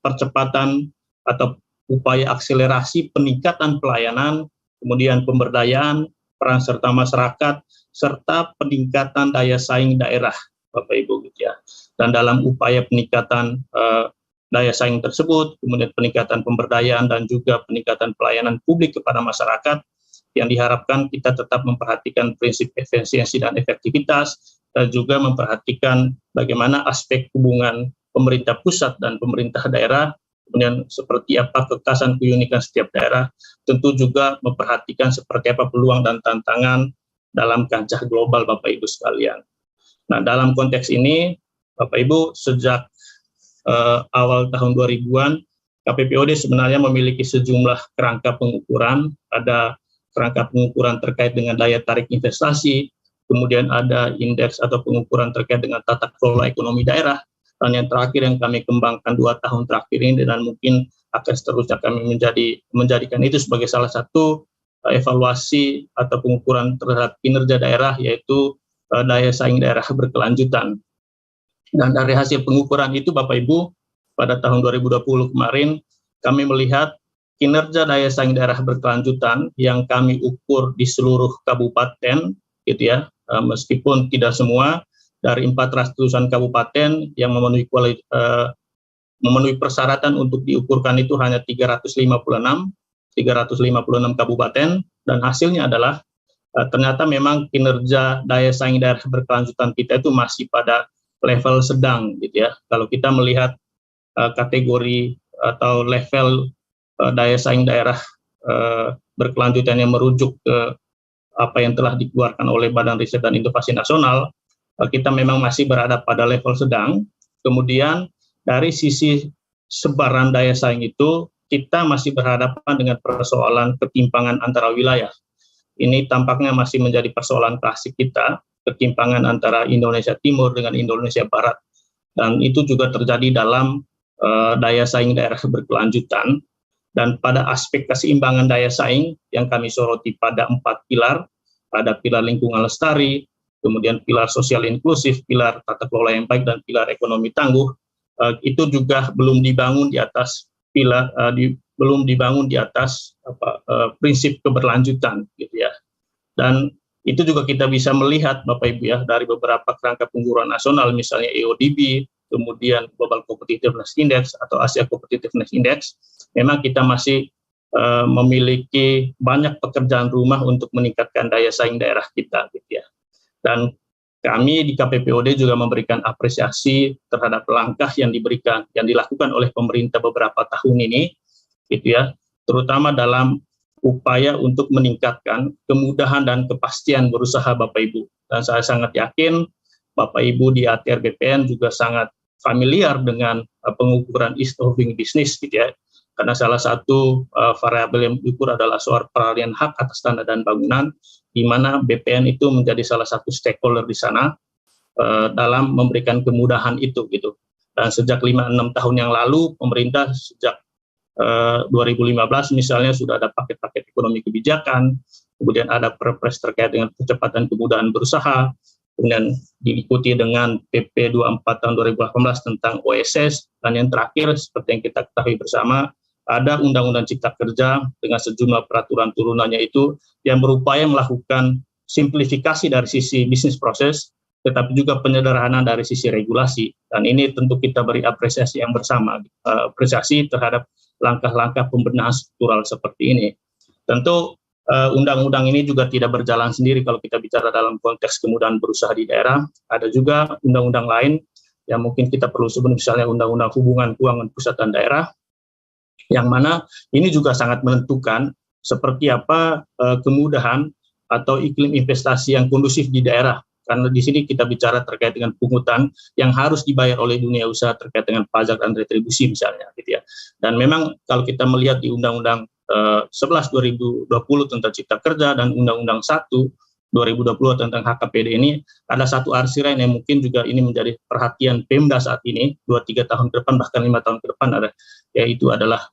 percepatan atau upaya akselerasi peningkatan pelayanan, kemudian pemberdayaan, peran serta masyarakat, serta peningkatan daya saing daerah, Bapak Ibu, gitu ya. Dan dalam upaya peningkatan daya saing tersebut, kemudian peningkatan pemberdayaan dan juga peningkatan pelayanan publik kepada masyarakat, yang diharapkan kita tetap memperhatikan prinsip efisiensi dan efektivitas, dan juga memperhatikan bagaimana aspek hubungan pemerintah pusat dan pemerintah daerah, kemudian seperti apa kekhasan keunikan setiap daerah, tentu juga memperhatikan seperti apa peluang dan tantangan dalam kancah global, Bapak Ibu sekalian. Nah, dalam konteks ini, Bapak Ibu, sejak awal tahun 2000-an, KPPOD sebenarnya memiliki sejumlah kerangka pengukuran. Ada kerangka pengukuran terkait dengan daya tarik investasi, kemudian ada indeks atau pengukuran terkait dengan tata kelola ekonomi daerah, dan yang terakhir yang kami kembangkan 2 tahun terakhir ini, dan mungkin akan seterusnya kami menjadikan itu sebagai salah satu evaluasi atau pengukuran terhadap kinerja daerah, yaitu daya saing daerah berkelanjutan. Dan dari hasil pengukuran itu, Bapak Ibu, pada tahun 2020 kemarin, kami melihat kinerja daya saing daerah berkelanjutan yang kami ukur di seluruh kabupaten, gitu ya, meskipun tidak semua, dari 400-an kabupaten yang memenuhi persyaratan untuk diukurkan itu hanya 356 kabupaten, dan hasilnya adalah ternyata memang kinerja daya saing daerah berkelanjutan kita itu masih pada level sedang, gitu ya. Kalau kita melihat kategori atau level daya saing daerah berkelanjutan yang merujuk ke apa yang telah dikeluarkan oleh Badan Riset dan Inovasi Nasional, kita memang masih berada pada level sedang. Kemudian dari sisi sebaran daya saing itu, kita masih berhadapan dengan persoalan ketimpangan antara wilayah. Ini tampaknya masih menjadi persoalan klasik kita, ketimpangan antara Indonesia Timur dengan Indonesia Barat. Dan itu juga terjadi dalam daya saing daerah berkelanjutan. Dan pada aspek keseimbangan daya saing yang kami soroti pada 4 pilar, ada pilar lingkungan lestari, kemudian pilar sosial inklusif, pilar tata kelola yang baik, dan pilar ekonomi tangguh, itu juga belum dibangun di atas prinsip keberlanjutan, gitu ya. Dan itu juga kita bisa melihat, Bapak Ibu ya, dari beberapa kerangka pengukuran nasional, misalnya EODB, kemudian Global Competitiveness Index atau Asia Competitiveness Index, memang kita masih memiliki banyak pekerjaan rumah untuk meningkatkan daya saing daerah kita, gitu ya. Dan kami di KPPOD juga memberikan apresiasi terhadap langkah yang dilakukan oleh pemerintah beberapa tahun ini, gitu ya, terutama dalam upaya untuk meningkatkan kemudahan dan kepastian berusaha, Bapak Ibu. Dan saya sangat yakin Bapak Ibu di ATR BPN juga sangat familiar dengan pengukuran ease of doing business, gitu ya. Karena salah satu variabel yang diukur adalah soal peralihan hak atas tanah dan bangunan, di mana BPN itu menjadi salah satu stakeholder di sana dalam memberikan kemudahan itu, gitu. Dan sejak 5-6 tahun yang lalu, pemerintah sejak 2015 misalnya sudah ada paket-paket ekonomi kebijakan, kemudian ada perpres terkait dengan percepatan kemudahan berusaha, kemudian diikuti dengan PP 24 tahun 2018 tentang OSS, dan yang terakhir seperti yang kita ketahui bersama, ada Undang-Undang Cipta Kerja dengan sejumlah peraturan turunannya itu yang berupaya melakukan simplifikasi dari sisi bisnis proses, tetapi juga penyederhanaan dari sisi regulasi. Dan ini tentu kita beri apresiasi yang bersama, apresiasi terhadap langkah-langkah pembenahan struktural seperti ini. Tentu undang-undang ini juga tidak berjalan sendiri kalau kita bicara dalam konteks kemudahan berusaha di daerah. Ada juga undang-undang lain yang mungkin kita perlu sebut, misalnya Undang-Undang Hubungan Keuangan Pusat dan Daerah, yang mana ini juga sangat menentukan seperti apa kemudahan atau iklim investasi yang kondusif di daerah. Karena di sini kita bicara terkait dengan pungutan yang harus dibayar oleh dunia usaha terkait dengan pajak dan retribusi misalnya, gitu ya. Dan memang kalau kita melihat di Undang-Undang 11 2020 tentang Cipta Kerja dan Undang-Undang 1 2020 tentang HKPD ini, ada satu arsiran yang mungkin juga ini menjadi perhatian Pemda saat ini, 2-3 tahun ke depan, bahkan 5 tahun ke depan, yaitu adalah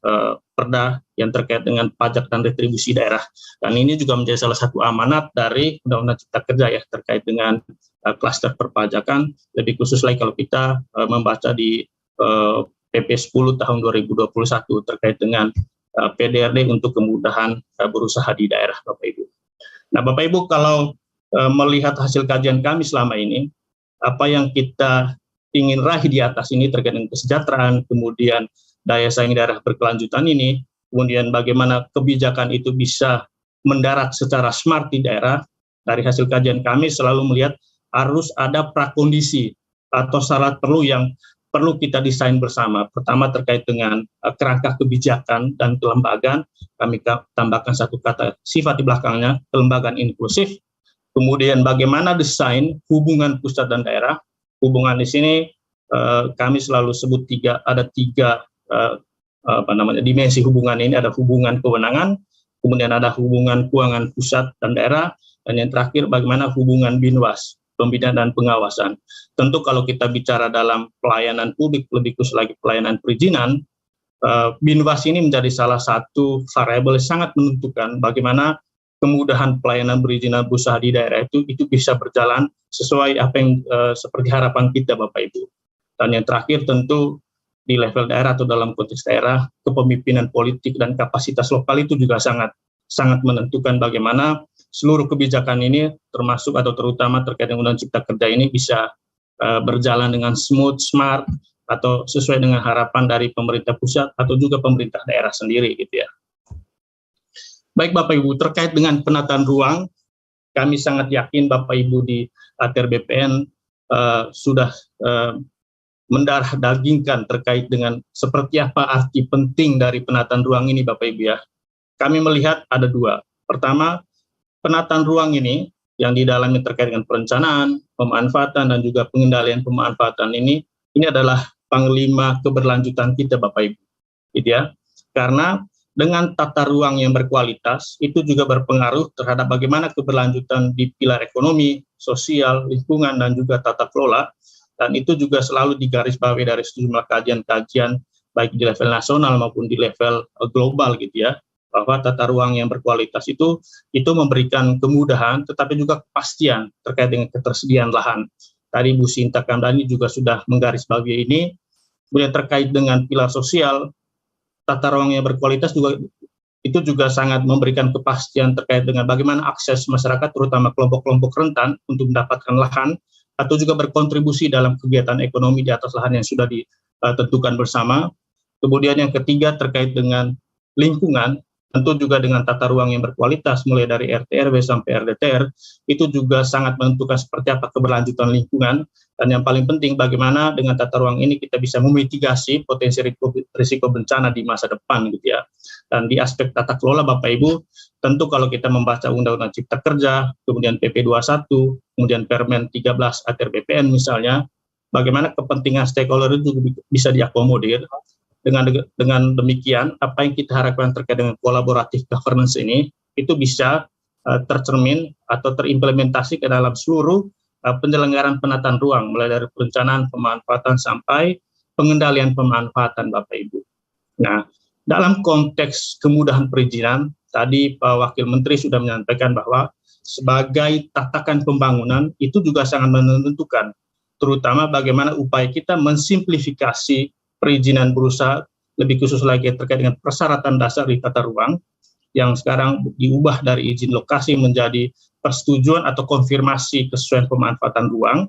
perda yang terkait dengan pajak dan retribusi daerah. Dan ini juga menjadi salah satu amanat dari Undang-Undang Cipta Kerja ya, terkait dengan klaster perpajakan, lebih khusus lagi kalau kita membaca di PP 10 tahun 2021 terkait dengan PDRD untuk kemudahan berusaha di daerah, Bapak Ibu. Nah, Bapak Ibu, kalau melihat hasil kajian kami selama ini, apa yang kita ingin raih di atas ini terkait dengan kesejahteraan, kemudian daya saing daerah berkelanjutan ini, kemudian bagaimana kebijakan itu bisa mendarat secara smart di daerah. Dari hasil kajian kami selalu melihat harus ada prakondisi atau syarat yang perlu kita desain bersama. Pertama terkait dengan kerangka kebijakan dan kelembagaan, kami tambahkan satu kata sifat di belakangnya, kelembagaan inklusif. Kemudian bagaimana desain hubungan pusat dan daerah. Hubungan di sini kami selalu sebut ada tiga dimensi hubungan ini. Ada hubungan kewenangan, kemudian ada hubungan keuangan pusat dan daerah, dan yang terakhir bagaimana hubungan binwas, pembinaan dan pengawasan. Tentu kalau kita bicara dalam pelayanan publik, lebih khusus lagi pelayanan perizinan, binwas ini menjadi salah satu variabel yang sangat menentukan bagaimana kemudahan pelayanan perizinan berusaha di daerah itu bisa berjalan sesuai apa yang seperti harapan kita Bapak Ibu. Dan yang terakhir tentu di level daerah atau dalam konteks daerah, kepemimpinan politik dan kapasitas lokal itu juga sangat menentukan bagaimana seluruh kebijakan ini termasuk atau terutama terkait dengan Undang-Undang Cipta Kerja ini bisa berjalan dengan smooth, smart, atau sesuai dengan harapan dari pemerintah pusat atau juga pemerintah daerah sendiri gitu ya. Baik Bapak Ibu, terkait dengan penataan ruang, kami sangat yakin Bapak Ibu di ATR BPN sudah mendarah dagingkan terkait dengan seperti apa arti penting dari penataan ruang ini Bapak Ibu ya. Kami melihat ada dua. Pertama, penataan ruang ini yang di dalamnya terkait dengan perencanaan, pemanfaatan dan juga pengendalian pemanfaatan ini adalah panglima keberlanjutan kita Bapak Ibu. Gitu ya. Karena dengan tata ruang yang berkualitas, itu juga berpengaruh terhadap bagaimana keberlanjutan di pilar ekonomi, sosial, lingkungan, dan juga tata kelola. Dan itu juga selalu digarisbawahi dari sejumlah kajian-kajian, baik di level nasional maupun di level global gitu ya, bahwa tata ruang yang berkualitas itu memberikan kemudahan, tetapi juga kepastian terkait dengan ketersediaan lahan. Tadi Bu Sinta Kamdani juga sudah menggarisbawahi ini. Kemudian terkait dengan pilar sosial, tata ruang yang berkualitas juga sangat memberikan kepastian terkait dengan bagaimana akses masyarakat, terutama kelompok-kelompok rentan untuk mendapatkan lahan, atau juga berkontribusi dalam kegiatan ekonomi di atas lahan yang sudah ditentukan bersama. Kemudian yang ketiga terkait dengan lingkungan, tentu juga dengan tata ruang yang berkualitas, mulai dari RT/RW sampai RDTR, itu juga sangat menentukan seperti apa keberlanjutan lingkungan. Dan yang paling penting bagaimana dengan tata ruang ini kita bisa memitigasi potensi risiko bencana di masa depan gitu ya. Dan di aspek tata kelola Bapak Ibu, tentu kalau kita membaca Undang-Undang Cipta Kerja, kemudian PP 21, kemudian Permen 13 ATR BPN misalnya, bagaimana kepentingan stakeholder itu bisa diakomodir. Dengan demikian, apa yang kita harapkan terkait dengan kolaboratif governance ini, itu bisa tercermin atau terimplementasi ke dalam seluruh penyelenggaraan penataan ruang, mulai dari perencanaan, pemanfaatan, sampai pengendalian pemanfaatan Bapak Ibu. Nah, dalam konteks kemudahan perizinan, tadi Pak Wakil Menteri sudah menyampaikan bahwa sebagai tatakan pembangunan itu juga sangat menentukan, terutama bagaimana upaya kita mensimplifikasi perizinan berusaha, lebih khusus lagi terkait dengan persyaratan dasar di tata ruang, yang sekarang diubah dari izin lokasi menjadi persetujuan atau konfirmasi kesesuaian pemanfaatan ruang.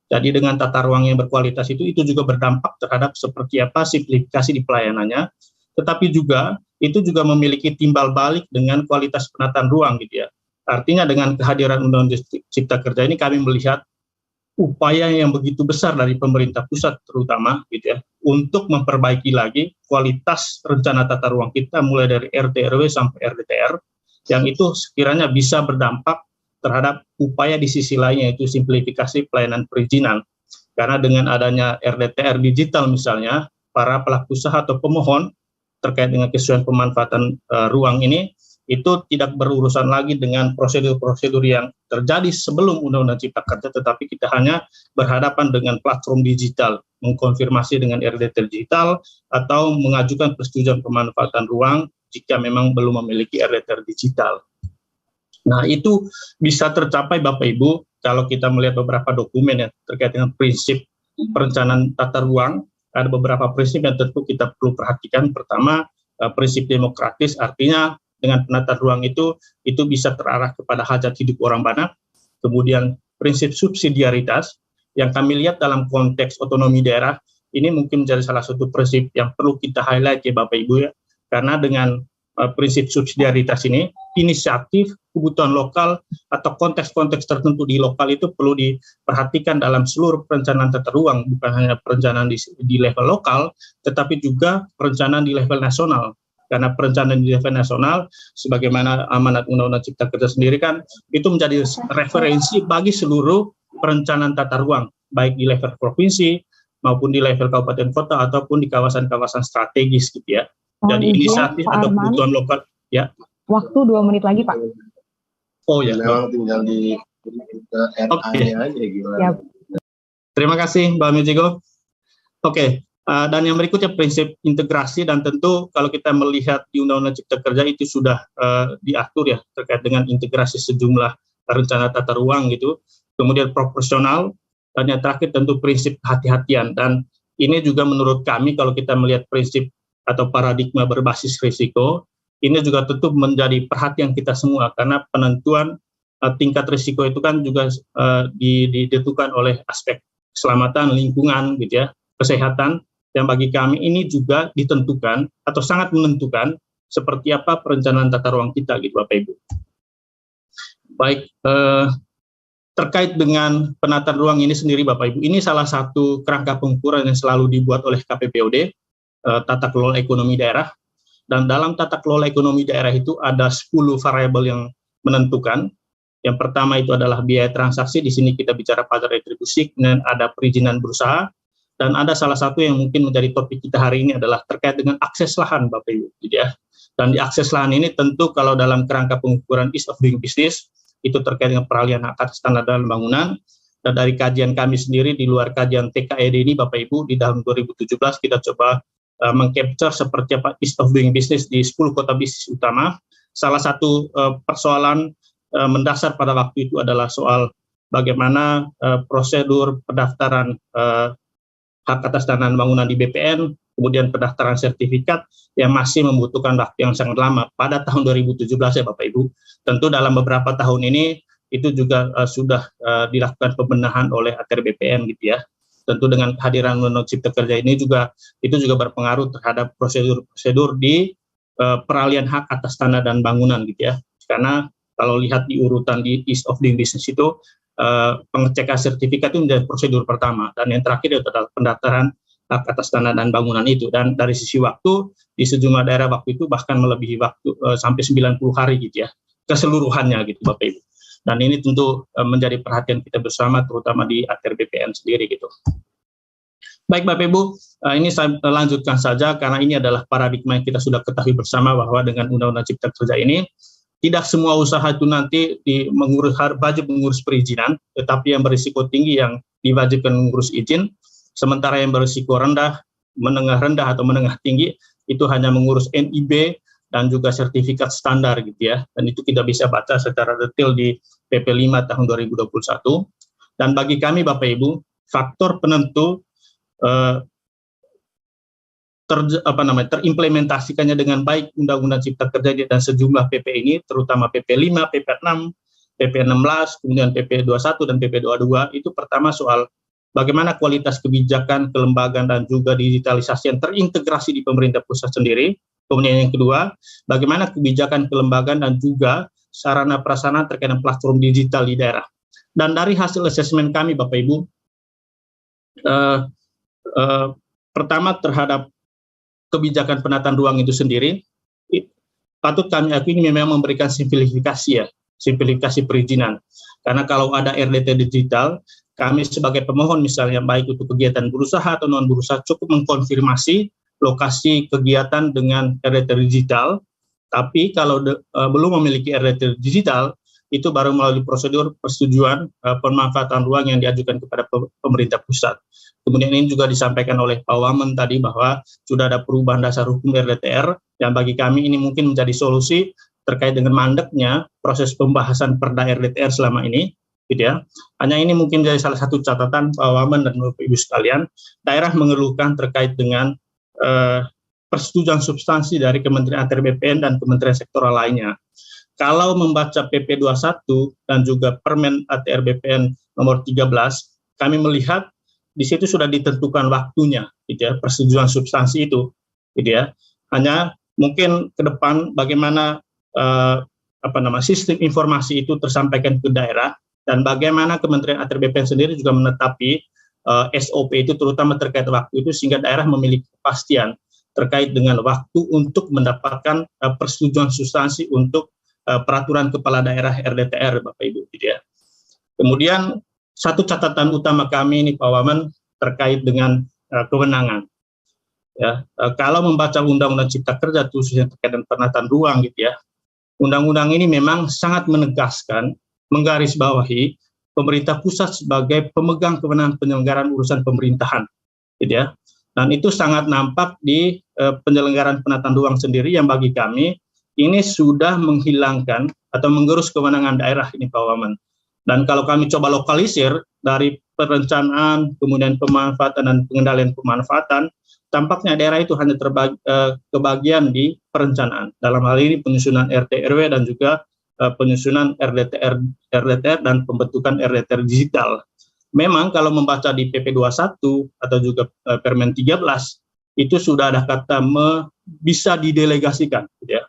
Jadi dengan tata ruang yang berkualitas itu juga berdampak terhadap seperti apa simplifikasi di pelayanannya, tetapi juga itu juga memiliki timbal balik dengan kualitas penataan ruang gitu ya. Artinya dengan kehadiran Undang-Undang Cipta Kerja ini kami melihat upaya yang begitu besar dari pemerintah pusat terutama gitu ya, untuk memperbaiki lagi kualitas rencana tata ruang kita mulai dari RT/RW sampai RDTR, yang itu sekiranya bisa berdampak terhadap upaya di sisi lainnya, yaitu simplifikasi pelayanan perizinan. Karena dengan adanya RDTR digital misalnya, para pelaku usaha atau pemohon terkait dengan kesesuaian pemanfaatan ruang ini, itu tidak berurusan lagi dengan prosedur-prosedur yang terjadi sebelum Undang-Undang Cipta Kerja, tetapi kita hanya berhadapan dengan platform digital, mengkonfirmasi dengan RDTR digital, atau mengajukan persetujuan pemanfaatan ruang jika memang belum memiliki RDTR digital. Nah, itu bisa tercapai Bapak Ibu kalau kita melihat beberapa dokumen ya terkait dengan prinsip perencanaan tata ruang. Ada beberapa prinsip yang tentu kita perlu perhatikan. Pertama, prinsip demokratis, artinya dengan penataan ruang itu bisa terarah kepada hajat hidup orang banyak. Kemudian prinsip subsidiaritas yang kami lihat dalam konteks otonomi daerah ini mungkin menjadi salah satu prinsip yang perlu kita highlight ya Bapak Ibu ya. Karena dengan prinsip subsidiaritas ini, inisiatif kebutuhan lokal atau konteks-konteks tertentu di lokal itu perlu diperhatikan dalam seluruh perencanaan tata ruang, bukan hanya perencanaan di level lokal, tetapi juga perencanaan di level nasional. karena perencanaan di level nasional sebagaimana amanat Undang-Undang Cipta Kerja sendiri kan itu menjadi referensi bagi seluruh perencanaan tata ruang baik di level provinsi maupun di level kabupaten kota ataupun di kawasan-kawasan strategis gitu ya. Jadi inisiatif atau kebutuhan lokal ya. Waktu 2 menit lagi Pak. Oh ya. Memang tinggal di RA-nya aja gimana. Ya. Terima kasih Mbak Mijiko. Oke. Dan yang berikutnya prinsip integrasi, dan tentu kalau kita melihat di Undang-Undang Cipta Kerja itu sudah diatur ya terkait dengan integrasi sejumlah rencana tata ruang gitu. Kemudian proporsional, dan yang terakhir tentu prinsip kehati-hatian. Dan ini juga menurut kami kalau kita melihat prinsip atau paradigma berbasis risiko, ini juga tentu menjadi perhatian kita semua karena penentuan tingkat risiko itu kan juga ditentukan oleh aspek keselamatan lingkungan gitu ya, kesehatan. Yang bagi kami ini juga ditentukan atau sangat menentukan seperti apa perencanaan tata ruang kita gitu Bapak Ibu. Baik, terkait dengan penataan ruang ini sendiri Bapak Ibu, ini salah satu kerangka pengukuran yang selalu dibuat oleh KPPOD, tata kelola ekonomi daerah. Dan dalam tata kelola ekonomi daerah itu ada 10 variabel yang menentukan. Yang pertama itu adalah biaya transaksi, di sini kita bicara pada retribusi, dan ada perizinan berusaha. Dan ada salah satu yang mungkin menjadi topik kita hari ini adalah terkait dengan akses lahan Bapak Ibu gitu ya. Dan di akses lahan ini tentu kalau dalam kerangka pengukuran ease of doing business itu terkait dengan peralihan hak atas tanah dan bangunan. Dan dari kajian kami sendiri di luar kajian TKED ini Bapak Ibu di tahun 2017 kita coba mengcapture seperti apa ease of doing business di 10 kota bisnis utama. Salah satu persoalan mendasar pada waktu itu adalah soal bagaimana prosedur pendaftaran hak atas tanah dan bangunan di BPN, kemudian pendaftaran sertifikat yang masih membutuhkan waktu yang sangat lama pada tahun 2017 ya Bapak Ibu. Tentu dalam beberapa tahun ini itu juga sudah dilakukan pembenahan oleh ATR BPN gitu ya. Tentu dengan kehadiran Undang-Undang Cipta Kerja ini juga itu juga berpengaruh terhadap prosedur-prosedur di peralihan hak atas tanah dan bangunan gitu ya. Karena kalau lihat di urutan di ease of doing business itu pengecekan sertifikat itu menjadi prosedur pertama, dan yang terakhir itu adalah pendaftaran hak atas tanah dan bangunan itu. Dan dari sisi waktu di sejumlah daerah waktu itu bahkan melebihi waktu sampai 90 hari gitu ya keseluruhannya gitu Bapak Ibu. Dan ini tentu menjadi perhatian kita bersama terutama di ATR BPN sendiri gitu. Baik Bapak Ibu, ini saya lanjutkan saja karena ini adalah paradigma yang kita sudah ketahui bersama bahwa dengan Undang-Undang Cipta Kerja ini tidak semua usaha itu nanti wajib mengurus perizinan, tetapi yang berisiko tinggi yang diwajibkan mengurus izin, sementara yang berisiko rendah, menengah rendah atau menengah tinggi itu hanya mengurus NIB dan juga sertifikat standar gitu ya. Dan itu kita bisa baca secara detail di PP 5 tahun 2021. Dan bagi kami Bapak Ibu, faktor penentu terimplementasikannya dengan baik Undang-Undang Cipta Kerja dan sejumlah PP ini, terutama PP 5, PP 6, PP 16, kemudian PP 21 dan PP 22, itu pertama soal bagaimana kualitas kebijakan, kelembagaan, dan juga digitalisasi yang terintegrasi di pemerintah pusat sendiri. Kemudian yang kedua, bagaimana kebijakan, kelembagaan, dan juga sarana prasarana terkait dengan platform digital di daerah. Dan dari hasil asesmen kami Bapak Ibu, pertama terhadap kebijakan penataan ruang itu sendiri, patut kami akui memang memberikan simplifikasi ya, simplifikasi perizinan. Karena kalau ada RDT digital, kami sebagai pemohon misalnya baik untuk kegiatan berusaha atau non berusaha cukup mengkonfirmasi lokasi kegiatan dengan RDT digital. Tapi kalau belum memiliki RDT digital, itu baru melalui prosedur persetujuan pemanfaatan ruang yang diajukan kepada pemerintah pusat. Kemudian ini juga disampaikan oleh Pak Wamen tadi bahwa sudah ada perubahan dasar hukum RDTR yang bagi kami ini mungkin menjadi solusi terkait dengan mandeknya proses pembahasan Perda RDTR selama ini, gitu ya. Hanya ini mungkin jadi salah satu catatan Pak Wamen dan Bapak Ibu sekalian, daerah mengeluhkan terkait dengan persetujuan substansi dari Kementerian ATR BPN dan Kementerian sektoral lainnya. Kalau membaca PP 21 dan juga Permen ATR BPN nomor 13, kami melihat di situ sudah ditentukan waktunya, gitu ya, persetujuan substansi itu, gitu ya. Hanya mungkin ke depan bagaimana sistem informasi itu tersampaikan ke daerah dan bagaimana Kementerian ATR BPN sendiri juga menetapi SOP itu terutama terkait waktu itu sehingga daerah memiliki kepastian terkait dengan waktu untuk mendapatkan persetujuan substansi untuk peraturan kepala daerah RDTR, Bapak Ibu, gitu ya. Kemudian satu catatan utama kami ini Pak Wamen terkait dengan kewenangan. Ya, kalau membaca Undang-Undang Cipta Kerja khususnya terkait dengan penataan ruang gitu ya, undang-undang ini memang sangat menegaskan, menggarisbawahi pemerintah pusat sebagai pemegang kewenangan penyelenggaraan urusan pemerintahan, gitu ya. Dan itu sangat nampak di penyelenggaraan penataan ruang sendiri yang bagi kami ini sudah menghilangkan atau menggerus kewenangan daerah ini Pak Wamen. Dan kalau kami coba lokalisir dari perencanaan, kemudian pemanfaatan dan pengendalian pemanfaatan, tampaknya daerah itu hanya kebagian di perencanaan. Dalam hal ini penyusunan RT/RW dan juga penyusunan RDTR dan pembentukan RDTR digital. Memang kalau membaca di PP 21 atau juga Permen 13 itu sudah ada kata bisa didelegasikan, gitu ya.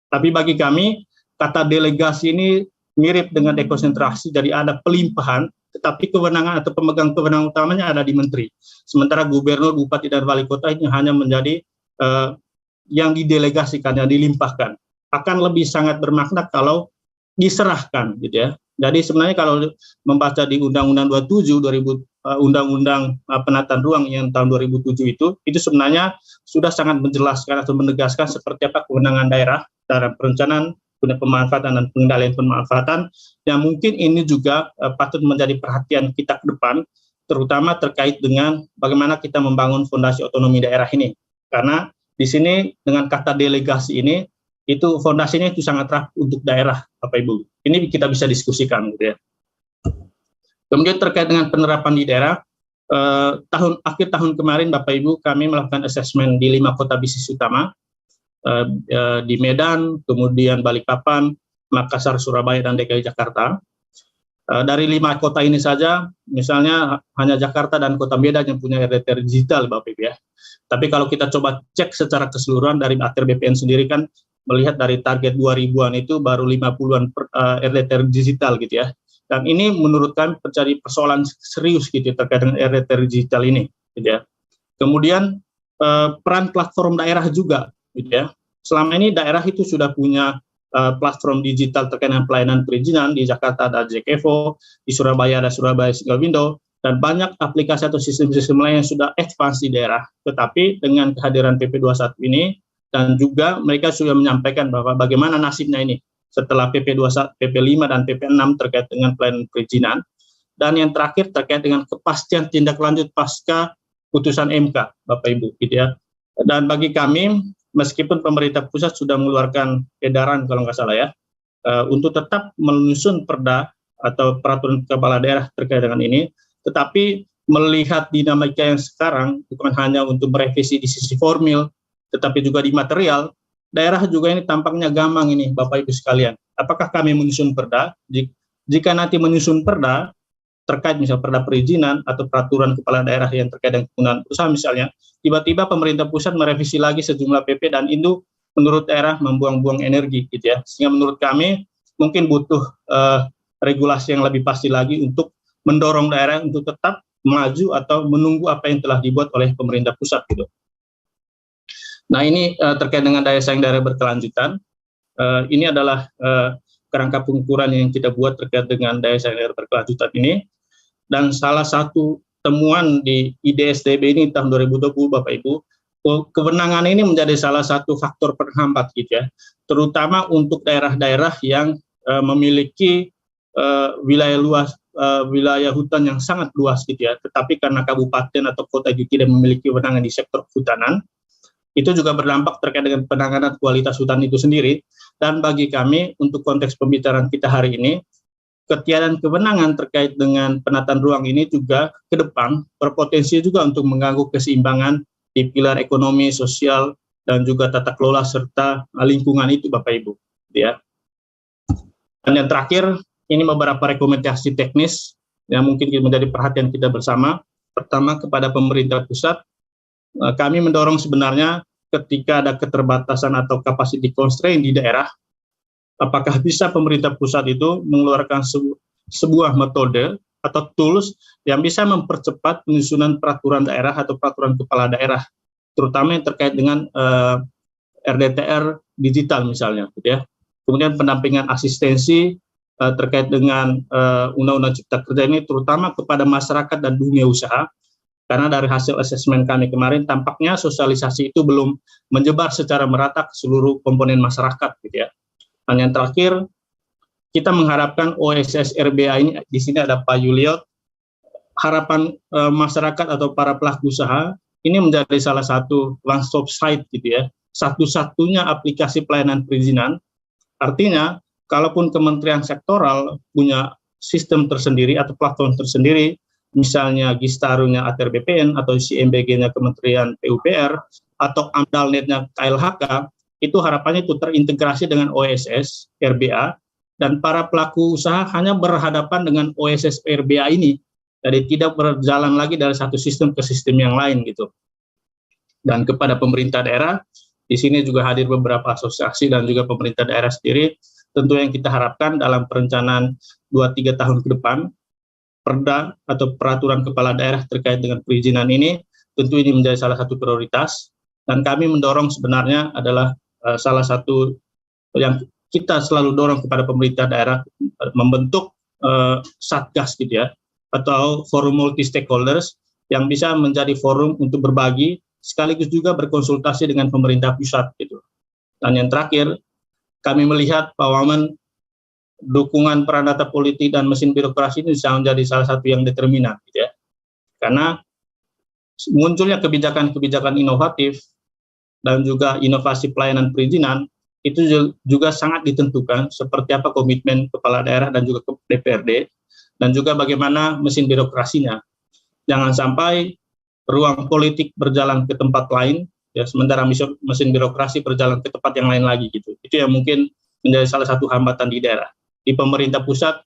Tapi bagi kami kata delegasi ini mirip dengan dekonsentrasi, jadi ada pelimpahan, tetapi kewenangan atau pemegang kewenangan utamanya ada di menteri. Sementara gubernur, bupati, dan wali kota ini hanya menjadi yang didelegasikan, yang dilimpahkan. Akan lebih sangat bermakna kalau diserahkan, gitu ya. Jadi sebenarnya kalau membaca di Undang-Undang 27, Undang-Undang Penataan Ruang yang tahun 2007 itu sebenarnya sudah sangat menjelaskan atau menegaskan seperti apa kewenangan daerah dalam perencanaan, pemanfaatan dan pengendalian pemanfaatan, yang mungkin ini juga patut menjadi perhatian kita ke depan, terutama terkait dengan bagaimana kita membangun fondasi otonomi daerah ini. Karena di sini dengan kata delegasi ini, itu fondasinya itu sangat rapuh untuk daerah, Bapak Ibu. Ini kita bisa diskusikan, gitu ya. Kemudian terkait dengan penerapan di daerah, akhir tahun kemarin Bapak Ibu kami melakukan asesmen di 5 kota bisnis utama, di Medan, kemudian Balikpapan, Makassar, Surabaya, dan DKI Jakarta. Dari 5 kota ini saja, misalnya hanya Jakarta dan Kota Medan yang punya RDTR digital, Bapak Ibu ya. Tapi kalau kita coba cek secara keseluruhan dari ATR BPN sendiri kan melihat dari target 2000-an itu baru 50-an RDTR digital gitu ya. Dan ini menurut kami menjadi persoalan serius gitu terkait dengan RDTR digital ini gitu ya. Kemudian peran platform daerah juga gitu ya. Selama ini daerah itu sudah punya platform digital terkait dengan pelayanan perizinan. Di Jakarta ada JKEVO, di Surabaya ada Surabaya Single Window, dan banyak aplikasi atau sistem-sistem lain yang sudah advance di daerah. Tetapi dengan kehadiran PP 21 ini, dan juga mereka sudah menyampaikan bahwa bagaimana nasibnya ini setelah PP 21, PP 5 dan PP 6 terkait dengan pelayanan perizinan. Dan yang terakhir terkait dengan kepastian tindak lanjut pasca putusan MK, Bapak Ibu, gitu ya. Dan bagi kami, meskipun pemerintah pusat sudah mengeluarkan edaran kalau nggak salah ya, untuk tetap menyusun perda atau peraturan kepala daerah terkait dengan ini, tetapi melihat dinamika yang sekarang bukan hanya untuk merevisi di sisi formil, tetapi juga di material, daerah juga ini tampaknya gamang ini, Bapak Ibu sekalian. Apakah kami menyusun perda? Jika nanti menyusun perda, terkait misal perda perizinan atau peraturan kepala daerah yang terkait dengan penggunaan usaha misalnya, tiba-tiba pemerintah pusat merevisi lagi sejumlah PP dan itu menurut daerah membuang-buang energi gitu ya. Sehingga menurut kami mungkin butuh regulasi yang lebih pasti lagi untuk mendorong daerah untuk tetap maju atau menunggu apa yang telah dibuat oleh pemerintah pusat gitu. Nah ini terkait dengan daya saing daerah berkelanjutan, ini adalah kerangka pengukuran yang kita buat terkait dengan daya saing daerah berkelanjutan ini, dan salah satu temuan di IDSDB ini tahun 2020 Bapak Ibu, kewenangan ini menjadi salah satu faktor penghambat gitu ya, terutama untuk daerah-daerah yang memiliki wilayah luas, wilayah hutan yang sangat luas gitu ya, tetapi karena kabupaten atau kota itu tidak memiliki kewenangan di sektor kehutanan, itu juga berdampak terkait dengan penanganan kualitas hutan itu sendiri. Dan bagi kami, untuk konteks pembicaraan kita hari ini, ketiadaan kewenangan terkait dengan penataan ruang ini juga ke depan berpotensi juga untuk mengganggu keseimbangan di pilar ekonomi, sosial, dan juga tata kelola serta lingkungan itu Bapak Ibu. Ya. Dan yang terakhir, ini beberapa rekomendasi teknis yang mungkin menjadi perhatian kita bersama. Pertama, kepada pemerintah pusat, kami mendorong sebenarnya ketika ada keterbatasan atau capacity constraint di daerah, apakah bisa pemerintah pusat itu mengeluarkan sebuah metode atau tools yang bisa mempercepat penyusunan peraturan daerah atau peraturan kepala daerah terutama yang terkait dengan RDTR digital misalnya, gitu ya. Kemudian pendampingan asistensi terkait dengan Undang-Undang Cipta Kerja ini terutama kepada masyarakat dan dunia usaha, karena dari hasil asesmen kami kemarin tampaknya sosialisasi itu belum menyebar secara merata ke seluruh komponen masyarakat, gitu ya. Dan yang terakhir, kita mengharapkan OSS RBA ini, di sini ada Pak Yuliot, harapan masyarakat atau para pelaku usaha ini menjadi salah satu one-stop site, gitu ya, satu-satunya aplikasi pelayanan perizinan. Artinya, kalaupun kementerian sektoral punya sistem tersendiri atau platform tersendiri, misalnya Gistarunya ATR BPN atau CMBG-nya Kementerian PUPR atau AMDALNet-nya KLHK, itu harapannya itu terintegrasi dengan OSS RBA, dan para pelaku usaha hanya berhadapan dengan OSS RBA ini, jadi tidak berjalan lagi dari satu sistem ke sistem yang lain, gitu. Dan kepada pemerintah daerah, di sini juga hadir beberapa asosiasi dan juga pemerintah daerah sendiri, tentu yang kita harapkan dalam perencanaan 2-3 tahun ke depan, Perda atau peraturan kepala daerah terkait dengan perizinan ini, tentu ini menjadi salah satu prioritas, dan kami mendorong sebenarnya adalah salah satu yang kita selalu dorong kepada pemerintah daerah, membentuk satgas, gitu ya, atau forum multi stakeholders yang bisa menjadi forum untuk berbagi sekaligus juga berkonsultasi dengan pemerintah pusat, gitu. Dan yang terakhir, kami melihat Pak Wamen, dukungan peran data politik dan mesin birokrasi ini bisa menjadi salah satu yang determinan, gitu ya. Karena munculnya kebijakan-kebijakan inovatif dan juga inovasi pelayanan perizinan itu juga sangat ditentukan seperti apa komitmen kepala daerah dan juga DPRD, dan juga bagaimana mesin birokrasinya. Jangan sampai ruang politik berjalan ke tempat lain, ya, sementara mesin birokrasi berjalan ke tempat yang lain lagi, gitu. Itu yang mungkin menjadi salah satu hambatan di daerah. Di pemerintah pusat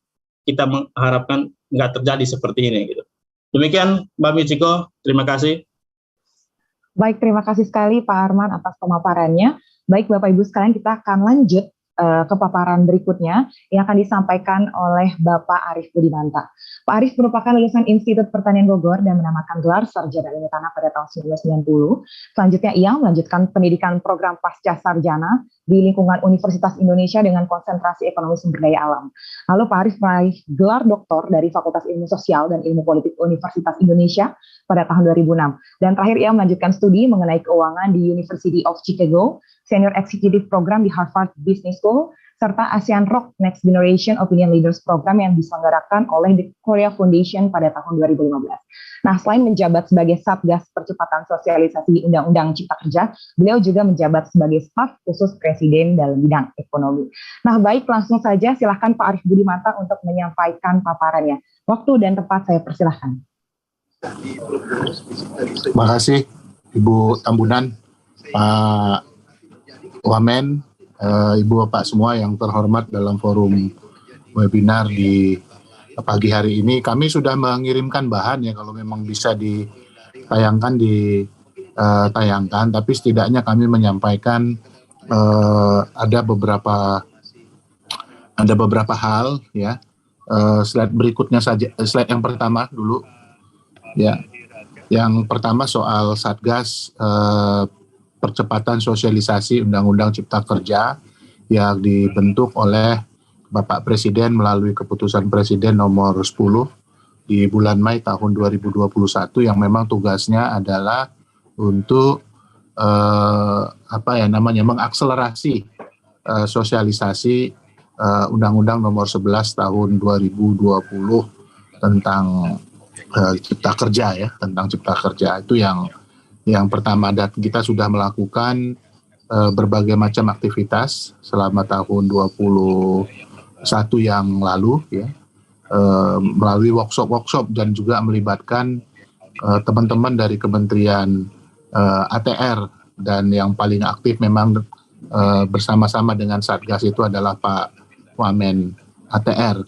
kita mengharapkan nggak terjadi seperti ini, gitu. Demikian Mbak Michiko, terima kasih. Baik, terima kasih sekali Pak Arman atas pemaparannya. Baik Bapak Ibu sekalian, kita akan lanjut ke paparan berikutnya yang akan disampaikan oleh Bapak Arief Budimanta. Pak Arief merupakan lulusan Institut Pertanian Bogor dan menamakan gelar sarjana ilmu tanah pada tahun 1990. Selanjutnya ia melanjutkan pendidikan program pasca sarjana di lingkungan Universitas Indonesia dengan konsentrasi ekonomi sumber daya alam. Lalu Pak Arief meraih gelar doktor dari Fakultas Ilmu Sosial dan Ilmu Politik Universitas Indonesia pada tahun 2006. Dan terakhir ia melanjutkan studi mengenai keuangan di University of Chicago, Senior Executive Program di Harvard Business School, serta ASEAN Rock Next Generation Opinion Leaders Program yang diselenggarakan oleh The Korea Foundation pada tahun 2015. Nah, selain menjabat sebagai Satgas Percepatan Sosialisasi Undang-Undang Cipta Kerja, beliau juga menjabat sebagai staf khusus Presiden dalam bidang ekonomi. Nah, baik, langsung saja silakan Pak Arief Budimanta untuk menyampaikan paparannya. Waktu dan tempat saya persilahkan. Terima kasih Ibu Tambunan, Pak Wamen, Ibu Bapak semua yang terhormat dalam forum webinar di pagi hari ini. Kami sudah mengirimkan bahan ya, kalau memang bisa ditayangkan ditayangkan, tapi setidaknya kami menyampaikan ada beberapa hal ya. Slide berikutnya saja, slide yang pertama dulu ya. Yang pertama soal Satgas Percepatan Sosialisasi Undang-Undang Cipta Kerja yang dibentuk oleh Bapak Presiden melalui keputusan Presiden nomor 10 di bulan Mei tahun 2021 yang memang tugasnya adalah untuk mengakselerasi sosialisasi Undang-Undang nomor 11 tahun 2020 tentang Cipta Kerja ya, tentang Cipta Kerja. Itu yang pertama, dan kita sudah melakukan berbagai macam aktivitas selama tahun 2021 yang lalu ya, melalui workshop dan juga melibatkan teman-teman dari Kementerian ATR, dan yang paling aktif memang bersama-sama dengan Satgas itu adalah Pak Wamen ATR.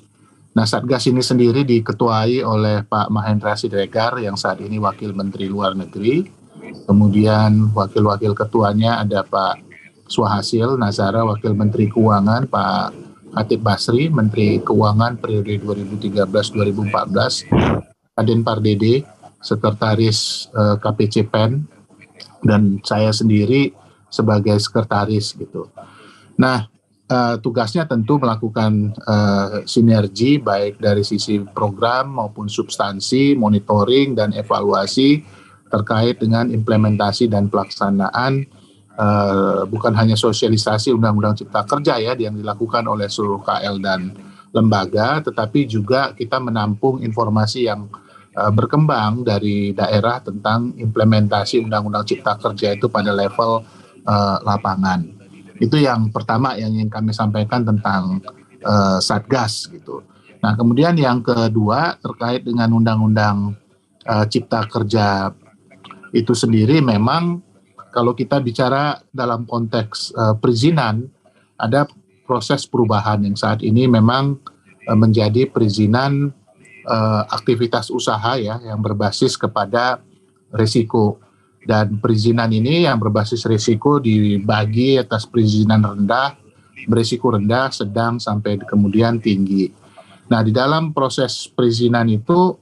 Nah, Satgas ini sendiri diketuai oleh Pak Mahendra Siregar yang saat ini Wakil Menteri Luar Negeri. Kemudian wakil-wakil ketuanya ada Pak Swahasil Nazara, Wakil Menteri Keuangan, Pak Khatib Basri, Menteri Keuangan periode 2013-2014, Aden Pardede, Sekretaris KPC PEN, dan saya sendiri sebagai sekretaris gitu. Nah, tugasnya tentu melakukan sinergi baik dari sisi program maupun substansi, monitoring dan evaluasi terkait dengan implementasi dan pelaksanaan bukan hanya sosialisasi Undang-Undang Cipta Kerja ya yang dilakukan oleh seluruh KL dan lembaga, tetapi juga kita menampung informasi yang berkembang dari daerah tentang implementasi Undang-Undang Cipta Kerja itu pada level lapangan. Itu yang pertama yang ingin kami sampaikan tentang Satgas gitu. Nah, kemudian yang kedua terkait dengan Undang-Undang Cipta Kerja itu sendiri, memang kalau kita bicara dalam konteks perizinan, ada proses perubahan yang saat ini memang menjadi perizinan aktivitas usaha ya yang berbasis kepada risiko, dan perizinan ini yang berbasis risiko dibagi atas perizinan rendah, berisiko rendah, sedang sampai kemudian tinggi. Nah, di dalam proses perizinan itu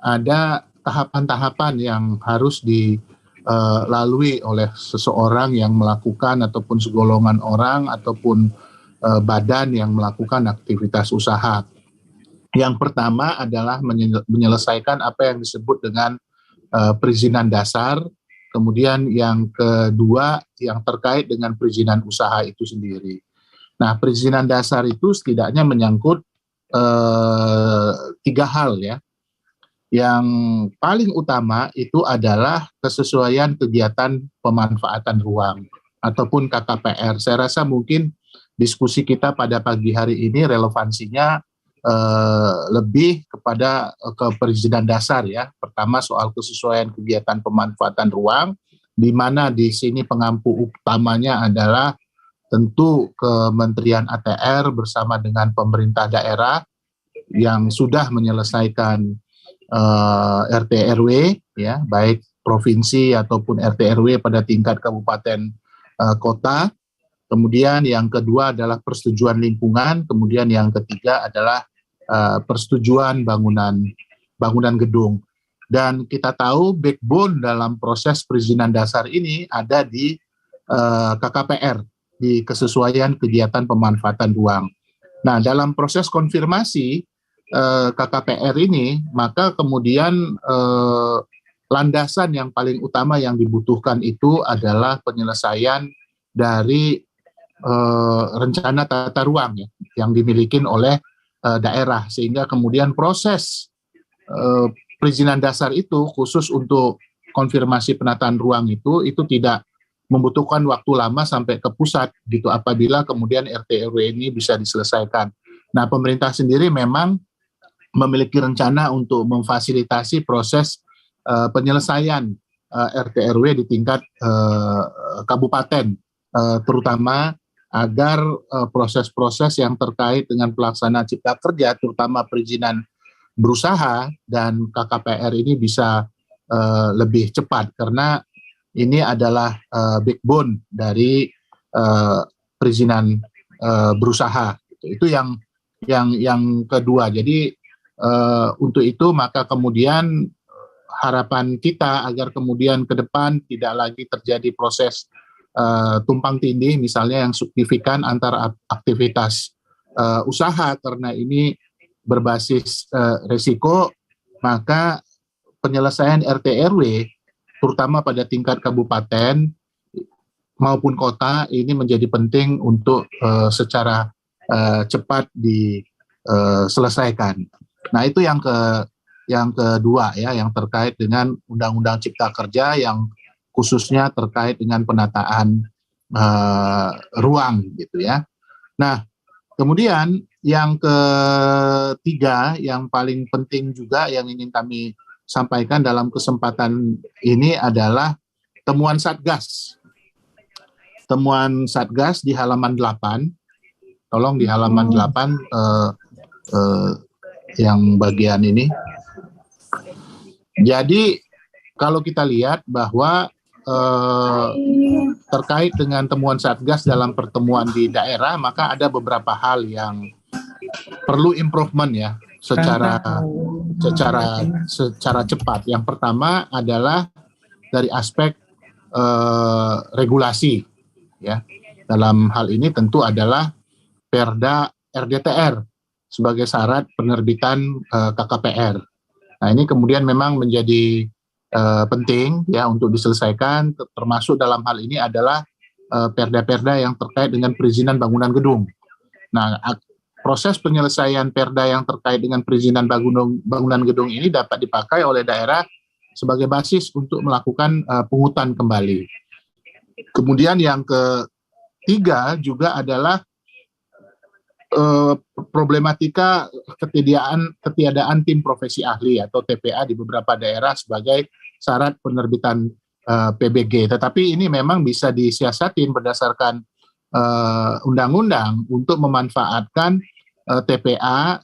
ada tahapan-tahapan yang harus dilalui oleh seseorang yang melakukan ataupun segolongan orang ataupun badan yang melakukan aktivitas usaha. Yang pertama adalah menyelesaikan apa yang disebut dengan perizinan dasar, kemudian yang kedua yang terkait dengan perizinan usaha itu sendiri. Nah, perizinan dasar itu setidaknya menyangkut 3 hal ya. Yang paling utama itu adalah kesesuaian kegiatan pemanfaatan ruang ataupun KKPR. Saya rasa mungkin diskusi kita pada pagi hari ini relevansinya lebih kepada perizinan dasar ya. Pertama soal kesesuaian kegiatan pemanfaatan ruang, di mana di sini pengampu utamanya adalah tentu Kementerian ATR bersama dengan pemerintah daerah yang sudah menyelesaikan RT RW ya, baik provinsi ataupun RT RW pada tingkat kabupaten kota. Kemudian yang kedua adalah persetujuan lingkungan, kemudian yang ketiga adalah persetujuan bangunan gedung. Dan kita tahu backbone dalam proses perizinan dasar ini ada di KKPR, di kesesuaian kegiatan pemanfaatan ruang. Nah, dalam proses konfirmasi KKPR ini, maka kemudian landasan yang paling utama yang dibutuhkan itu adalah penyelesaian dari rencana tata ruang ya, yang dimiliki oleh daerah, sehingga kemudian proses perizinan dasar itu khusus untuk konfirmasi penataan ruang itu tidak membutuhkan waktu lama sampai ke pusat gitu apabila kemudian RT RW ini bisa diselesaikan. Nah, pemerintah sendiri memang memiliki rencana untuk memfasilitasi proses penyelesaian RT RW di tingkat kabupaten, terutama agar proses-proses yang terkait dengan pelaksanaan Cipta Kerja, terutama perizinan berusaha dan KKPR ini bisa lebih cepat, karena ini adalah backbone dari perizinan berusaha. Itu yang kedua. Jadi untuk itu maka kemudian harapan kita agar kemudian ke depan tidak lagi terjadi proses tumpang tindih misalnya yang signifikan antara aktivitas usaha karena ini berbasis risiko, maka penyelesaian RT RW terutama pada tingkat kabupaten maupun kota ini menjadi penting untuk secara cepat diselesaikan. Nah, itu yang kedua ya, yang terkait dengan Undang-Undang Cipta Kerja yang khususnya terkait dengan penataan ruang gitu ya. Nah, kemudian yang ketiga yang paling penting juga yang ingin kami sampaikan dalam kesempatan ini adalah temuan Satgas. Temuan Satgas di halaman 8. Tolong di halaman 8 yang bagian ini. Jadi kalau kita lihat bahwa terkait dengan temuan Satgas dalam pertemuan di daerah, maka ada beberapa hal yang perlu improvement ya secara cepat. Yang pertama adalah dari aspek regulasi, ya. Dalam hal ini tentu adalah Perda RDTR sebagai syarat penerbitan KKPR. Nah, ini kemudian memang menjadi penting ya untuk diselesaikan, termasuk dalam hal ini adalah perda-perda yang terkait dengan perizinan bangunan gedung. Nah, proses penyelesaian perda yang terkait dengan perizinan bangunan gedung ini dapat dipakai oleh daerah sebagai basis untuk melakukan pungutan kembali. Kemudian yang ketiga juga adalah problematika ketiadaan tim profesi ahli atau TPA di beberapa daerah sebagai syarat penerbitan PBG. Tetapi ini memang bisa disiasatin berdasarkan undang-undang untuk memanfaatkan TPA.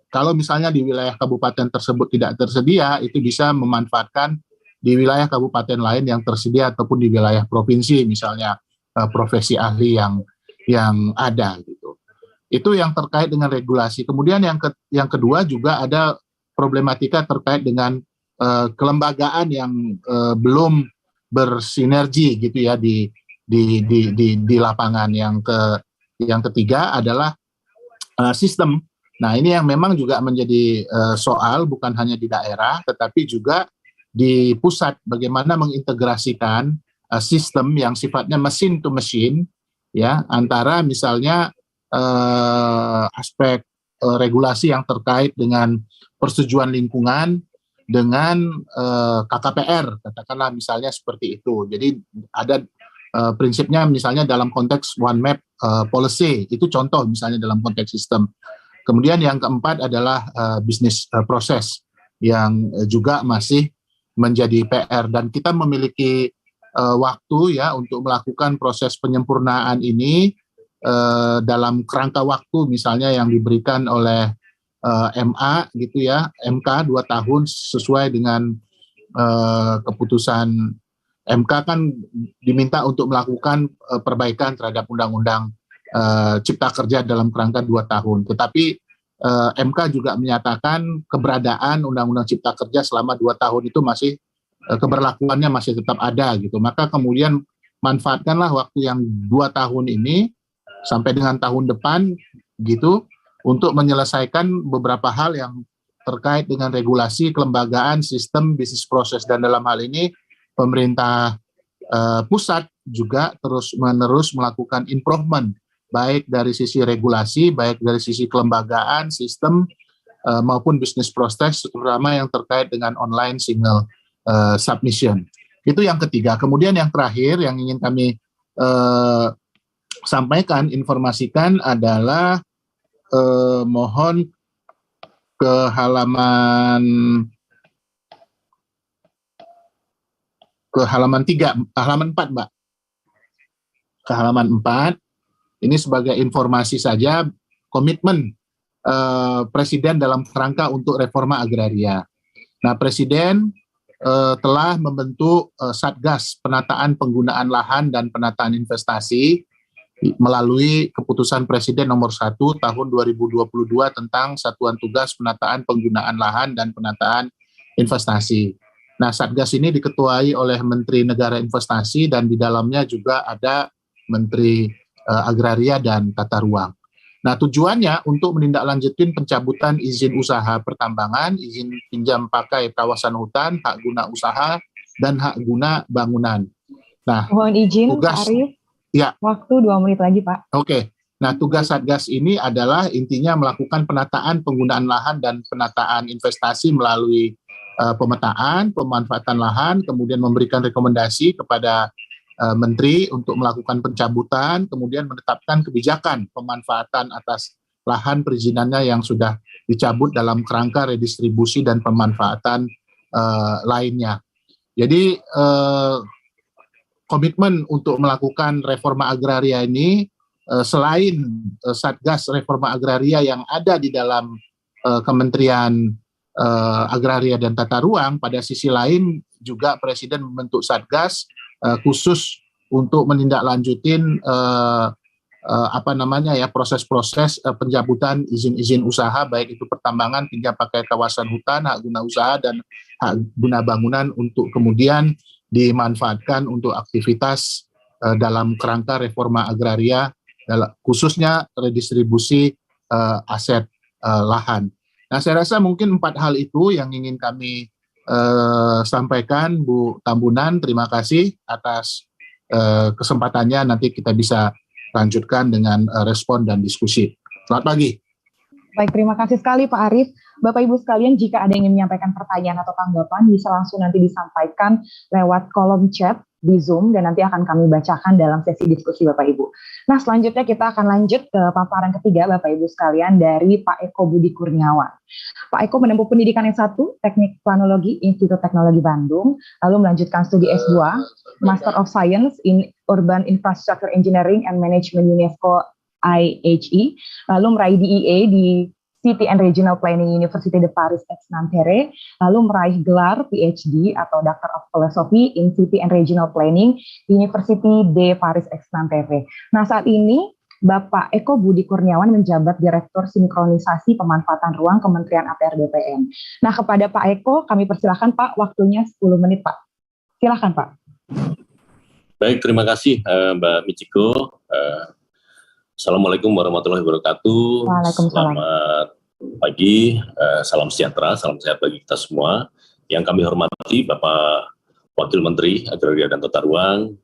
Kalau misalnya di wilayah kabupaten tersebut tidak tersedia, itu bisa memanfaatkan di wilayah kabupaten lain yang tersedia ataupun di wilayah provinsi, misalnya profesi ahli yang ada gitu. Itu yang terkait dengan regulasi. Kemudian yang kedua juga ada problematika terkait dengan kelembagaan yang belum bersinergi gitu ya di lapangan. Yang ketiga adalah sistem. Nah, ini yang memang juga menjadi soal bukan hanya di daerah tetapi juga di pusat, bagaimana mengintegrasikan sistem yang sifatnya mesin to mesin ya, antara misalnya aspek regulasi yang terkait dengan persetujuan lingkungan dengan KKPR, katakanlah misalnya seperti itu. Jadi ada prinsipnya misalnya dalam konteks one map policy, itu contoh misalnya dalam konteks sistem. Kemudian yang keempat adalah bisnis proses yang juga masih menjadi PR, dan kita memiliki waktu ya untuk melakukan proses penyempurnaan ini dalam kerangka waktu misalnya yang diberikan oleh MA gitu ya, MK 2 tahun sesuai dengan keputusan MK kan diminta untuk melakukan perbaikan terhadap undang-undang Cipta Kerja dalam kerangka 2 tahun. Tetapi MK juga menyatakan keberadaan Undang-Undang Cipta Kerja selama 2 tahun itu masih keberlakuannya masih tetap ada gitu. Maka kemudian manfaatkanlah waktu yang 2 tahun ini sampai dengan tahun depan gitu untuk menyelesaikan beberapa hal yang terkait dengan regulasi, kelembagaan, sistem, bisnis proses, dan dalam hal ini pemerintah pusat juga terus-menerus melakukan improvement baik dari sisi regulasi, baik dari sisi kelembagaan, sistem maupun bisnis proses, terutama yang terkait dengan online single submission. Itu yang ketiga. Kemudian yang terakhir yang ingin kami sampaikan, informasikan adalah mohon ke halaman 4, Mbak. Ke halaman 4. Ini sebagai informasi saja komitmen Presiden dalam kerangka untuk reforma agraria. Nah, Presiden telah membentuk Satgas Penataan Penggunaan Lahan dan Penataan Investasi melalui keputusan Presiden nomor 1 tahun 2022 tentang Satuan Tugas Penataan Penggunaan Lahan dan Penataan Investasi. Nah, Satgas ini diketuai oleh Menteri Negara Investasi dan di dalamnya juga ada Menteri Agraria dan Tata Ruang. Nah, tujuannya untuk menindaklanjutin pencabutan izin usaha pertambangan, izin pinjam pakai kawasan hutan, hak guna usaha, dan hak guna bangunan. Nah, mohon izin tugas, Pak Arief, ya. Waktu 2 menit lagi, Pak. Oke. Nah, tugas Satgas ini adalah intinya melakukan penataan penggunaan lahan dan penataan investasi melalui pemetaan, pemanfaatan lahan, kemudian memberikan rekomendasi kepada Menteri untuk melakukan pencabutan, kemudian menetapkan kebijakan pemanfaatan atas lahan perizinannya yang sudah dicabut dalam kerangka redistribusi dan pemanfaatan lainnya. Jadi komitmen untuk melakukan reforma agraria ini selain Satgas Reforma Agraria yang ada di dalam Kementerian Agraria dan Tata Ruang, pada sisi lain juga Presiden membentuk Satgas khusus untuk menindaklanjutin proses-proses pencabutan izin-izin usaha baik itu pertambangan, pinjam pakai kawasan hutan, hak guna usaha dan hak guna bangunan untuk kemudian dimanfaatkan untuk aktivitas dalam kerangka reforma agraria, khususnya redistribusi aset lahan. Nah, saya rasa mungkin 4 hal itu yang ingin kami sampaikan, Bu Tambunan. Terima kasih atas kesempatannya. Nanti kita bisa lanjutkan dengan respon dan diskusi. Selamat pagi. Baik, terima kasih sekali Pak Arief. Bapak Ibu sekalian, jika ada yang ingin menyampaikan pertanyaan atau tanggapan, bisa langsung nanti disampaikan lewat kolom chat di Zoom, dan nanti akan kami bacakan dalam sesi diskusi Bapak Ibu. Nah, selanjutnya kita akan lanjut ke paparan ketiga Bapak Ibu sekalian dari Pak Eko Budi Kurniawan. Pak Eko menempuh pendidikan S1, Teknik Planologi, Institut Teknologi Bandung, lalu melanjutkan studi S2, Master of Science in Urban Infrastructure Engineering and Management UNESCO IHE, lalu meraih DEA di City and Regional Planning University de Paris Aix-Nanterre, lalu meraih gelar PhD atau Doctor of Philosophy in City and Regional Planning University de Paris Aix-Nanterre. Nah, saat ini Bapak Eko Budi Kurniawan menjabat Direktur Sinkronisasi Pemanfaatan Ruang Kementerian ATR BPN. Nah, kepada Pak Eko, kami persilahkan Pak, waktunya 10 menit Pak. Silakan Pak. Baik, terima kasih Mbak Michiko. Assalamualaikum warahmatullahi wabarakatuh. Waalaikumsalam. Selamat pagi, salam sejahtera, salam sehat bagi kita semua. Yang kami hormati Bapak Wakil Menteri Agraria dan Tata Ruang,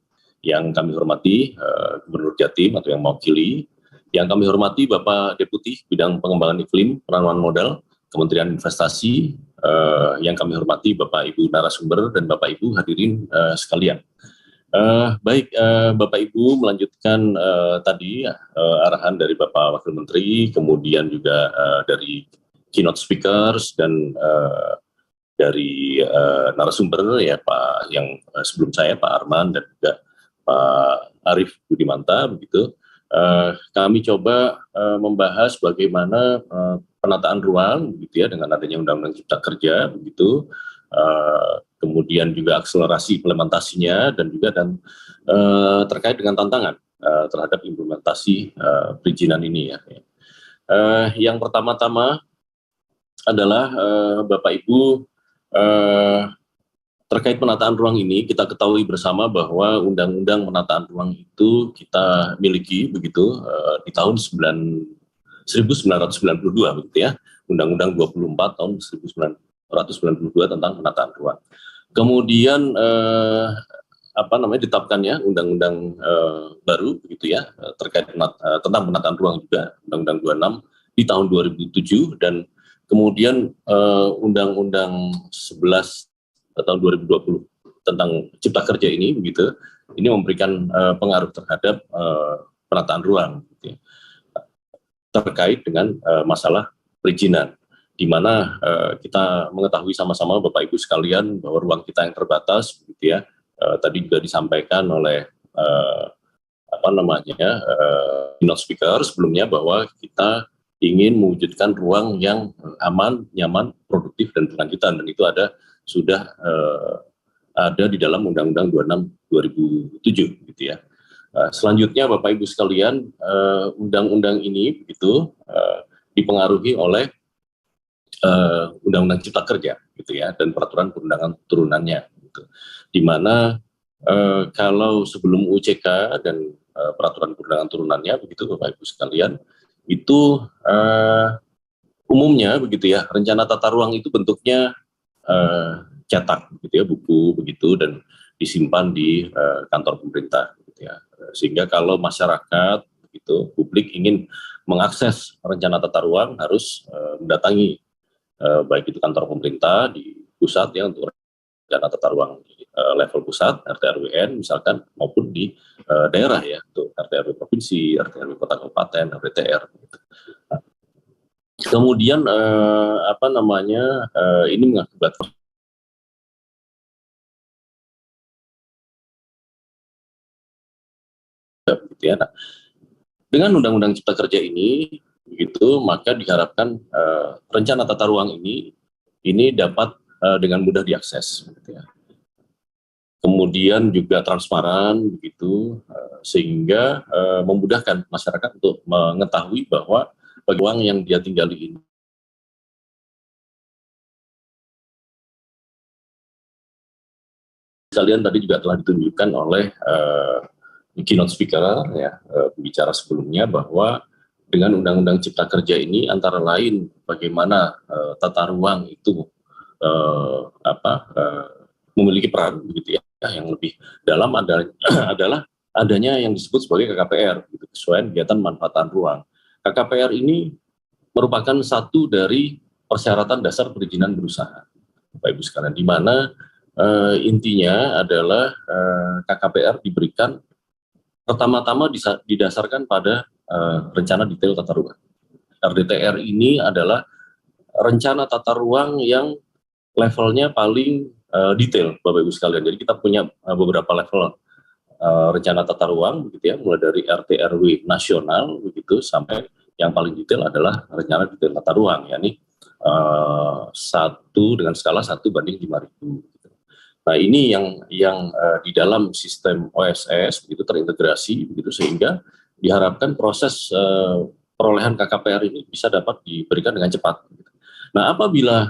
yang kami hormati Gubernur Jatim atau yang mewakili, yang kami hormati Bapak Deputi Bidang Pengembangan Iklim, Penanaman Modal, Kementerian Investasi, yang kami hormati Bapak Ibu narasumber dan Bapak Ibu hadirin sekalian. Baik, Bapak Ibu melanjutkan tadi arahan dari Bapak Wakil Menteri, kemudian juga dari keynote speakers dan dari narasumber ya Pak yang sebelum saya Pak Arman dan juga Pak Arief Budimanta begitu. Kami coba membahas bagaimana penataan ruang begitu ya dengan adanya Undang-Undang Cipta Kerja begitu. Kemudian juga akselerasi implementasinya dan juga terkait dengan tantangan terhadap implementasi perizinan ini ya. Yang pertama-tama adalah Bapak Ibu terkait penataan ruang ini kita ketahui bersama bahwa Undang-Undang Penataan Ruang itu kita miliki begitu di tahun 1992 begitu ya. Undang-Undang 24 tahun 1992 tentang penataan ruang. Kemudian ditetapkannya undang-undang baru begitu ya terkait tentang penataan ruang juga Undang-Undang 26 di tahun 2007 dan kemudian Undang-Undang 11 tahun 2020 tentang Cipta Kerja ini begitu. Ini memberikan pengaruh terhadap penataan ruang gitu ya, terkait dengan masalah perizinan, di mana kita mengetahui sama-sama Bapak Ibu sekalian bahwa ruang kita yang terbatas, gitu ya. Tadi juga disampaikan oleh keynote speaker sebelumnya bahwa kita ingin mewujudkan ruang yang aman, nyaman, produktif dan berkelanjutan, dan itu sudah ada di dalam Undang-Undang 26 2007, gitu ya. Selanjutnya Bapak Ibu sekalian, undang-undang ini begitu dipengaruhi oleh Undang-Undang Cipta Kerja gitu ya dan peraturan perundangan turunannya gitu. Di mana kalau sebelum UCK dan peraturan perundangan turunannya begitu Bapak Ibu sekalian itu umumnya begitu ya rencana tata ruang itu bentuknya cetak gitu ya, buku begitu dan disimpan di kantor pemerintah gitu ya. Sehingga kalau masyarakat begitu publik ingin mengakses rencana tata ruang harus mendatangi baik itu kantor pemerintah di pusat ya untuk rencana tata ruang di level pusat RT RWN misalkan maupun di daerah ya untuk RT RW provinsi, RT RW kota kabupaten, RWTR gitu. Nah, kemudian ini mengakibatkan gitu ya. Nah, dengan Undang-Undang Cipta Kerja ini begitu maka diharapkan rencana tata ruang ini dapat dengan mudah diakses gitu ya. Kemudian juga transparan begitu sehingga memudahkan masyarakat untuk mengetahui bahwa bagi ruang yang dia tinggali ini sekalian tadi juga telah ditunjukkan oleh keynote speaker ya, pembicara sebelumnya, bahwa dengan Undang-Undang Cipta Kerja ini antara lain bagaimana tata ruang itu memiliki peran begitu ya, yang lebih dalam adalah adanya yang disebut sebagai KKPR, gitu, kesesuaian kegiatan manfaatan ruang. KKPR ini merupakan satu dari persyaratan dasar perizinan berusaha, Bapak Ibu sekalian, di mana intinya adalah KKPR diberikan pertama-tama didasarkan pada rencana detail tata ruang. RDTR ini adalah rencana tata ruang yang levelnya paling detail, Bapak Ibu sekalian. Jadi kita punya beberapa level rencana tata ruang, begitu ya, mulai dari RT/RW nasional, begitu, sampai yang paling detail adalah rencana detail tata ruang, yakni 1 dengan skala 1:5.000. Nah, ini yang di dalam sistem OSS begitu terintegrasi begitu, sehingga diharapkan proses perolehan KKPR ini bisa dapat diberikan dengan cepat. Nah, apabila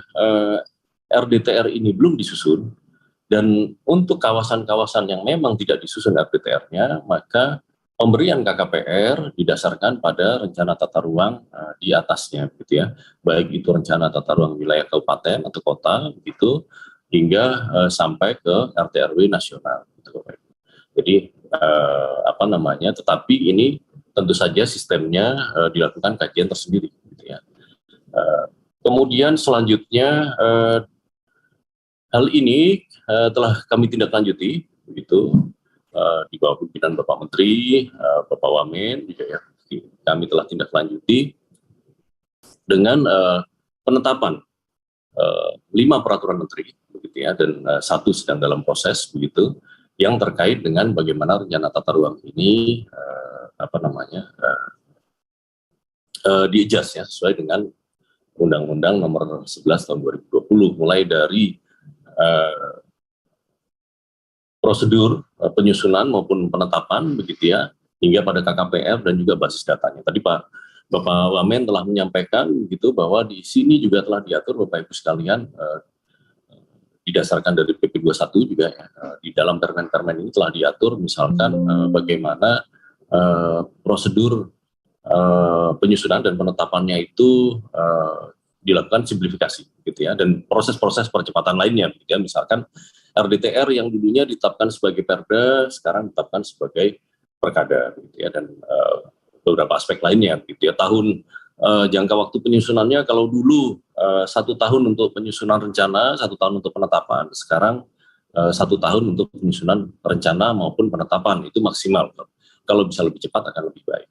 RDTR ini belum disusun, dan untuk kawasan-kawasan yang memang tidak disusun RDTR-nya, maka pemberian KKPR didasarkan pada rencana tata ruang di atasnya, gitu ya, baik itu rencana tata ruang wilayah kabupaten atau kota, begitu, hingga sampai ke RT/RW nasional. Gitu. Jadi tetapi ini tentu saja sistemnya dilakukan kajian tersendiri. Gitu ya. Kemudian selanjutnya hal ini telah kami tindak lanjuti, begitu, di bawah pimpinan Bapak Menteri, Bapak Wamen, juga ya, kami telah tindak lanjuti dengan penetapan 5 peraturan menteri, begitu ya, dan 1 sedang dalam proses, begitu, yang terkait dengan bagaimana rencana tata ruang ini di-adjust ya, sesuai dengan Undang-Undang Nomor 11 Tahun 2020, mulai dari prosedur penyusunan maupun penetapan, begitu ya, hingga pada KKPR dan juga basis datanya. Tadi Bapak Wamen telah menyampaikan gitu bahwa di sini juga telah diatur, Bapak Ibu sekalian, didasarkan dari PP 21 juga ya, di dalam permen-permen ini telah diatur misalkan bagaimana prosedur penyusunan dan penetapannya itu dilakukan simplifikasi gitu ya, dan proses-proses percepatan lainnya gitu ya, misalkan RDTR yang dulunya ditetapkan sebagai Perda sekarang ditetapkan sebagai Perkada gitu ya, dan beberapa aspek lainnya gitu ya. Tahun jangka waktu penyusunannya kalau dulu 1 tahun untuk penyusunan rencana, 1 tahun untuk penetapan, sekarang 1 tahun untuk penyusunan rencana maupun penetapan, itu maksimal. Kalau bisa lebih cepat akan lebih baik.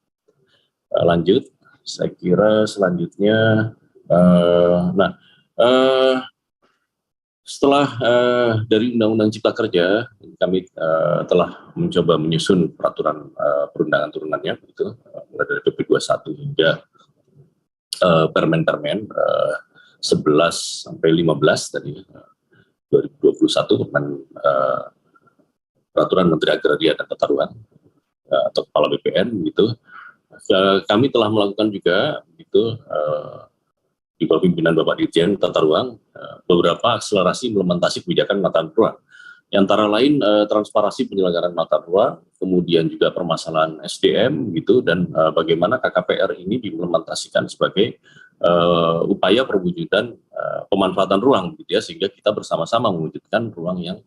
Lanjut, saya kira selanjutnya setelah dari Undang-Undang Cipta Kerja, kami telah mencoba menyusun peraturan perundangan turunannya, begitu, mulai dari PP 21 hingga permen-permen 11 sampai 15 tadi 2021, peraturan Menteri Agraria dan Tata Ruang atau Kepala BPN, begitu. Kami telah melakukan juga, begitu, di bawah pimpinan Bapak Dirjen Tata Ruang, beberapa akselerasi implementasi kebijakan penataan ruang. Antara lain transparansi penyelenggaraan penataan ruang, kemudian juga permasalahan SDM gitu, dan bagaimana KKPR ini diimplementasikan sebagai upaya perwujudan pemanfaatan ruang gitu ya, sehingga kita bersama-sama mewujudkan ruang yang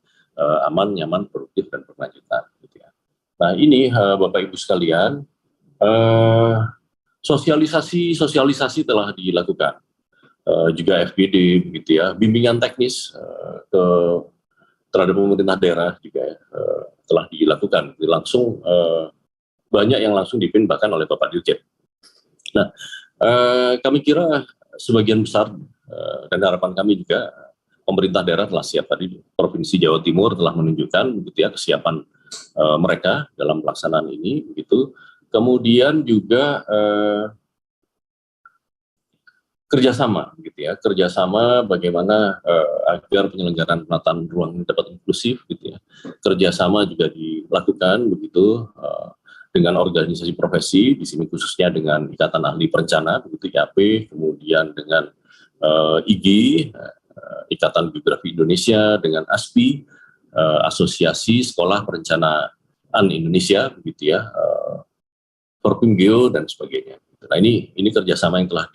aman, nyaman, produktif, dan berkelanjutan gitu ya. Nah, ini Bapak Ibu sekalian, sosialisasi telah dilakukan. Juga FGD begitu ya, bimbingan teknis terhadap pemerintah daerah juga telah dilakukan. Langsung banyak yang langsung dipimpin bahkan oleh Bapak Dirjen. Nah, kami kira sebagian besar dan harapan kami juga pemerintah daerah telah siap. Tadi Provinsi Jawa Timur telah menunjukkan begitu ya kesiapan mereka dalam pelaksanaan ini begitu. Kemudian juga kerjasama, gitu ya, kerjasama bagaimana agar penyelenggaraan penataan ruang ini dapat inklusif, gitu ya. Kerjasama juga dilakukan begitu dengan organisasi profesi, di sini khususnya dengan Ikatan Ahli Perencana, begitu IAP, kemudian dengan IG, Ikatan Geografi Indonesia, dengan ASPI, Asosiasi Sekolah Perencanaan Indonesia, begitu ya, Forpimgeo dan sebagainya. Nah, ini kerjasama yang telah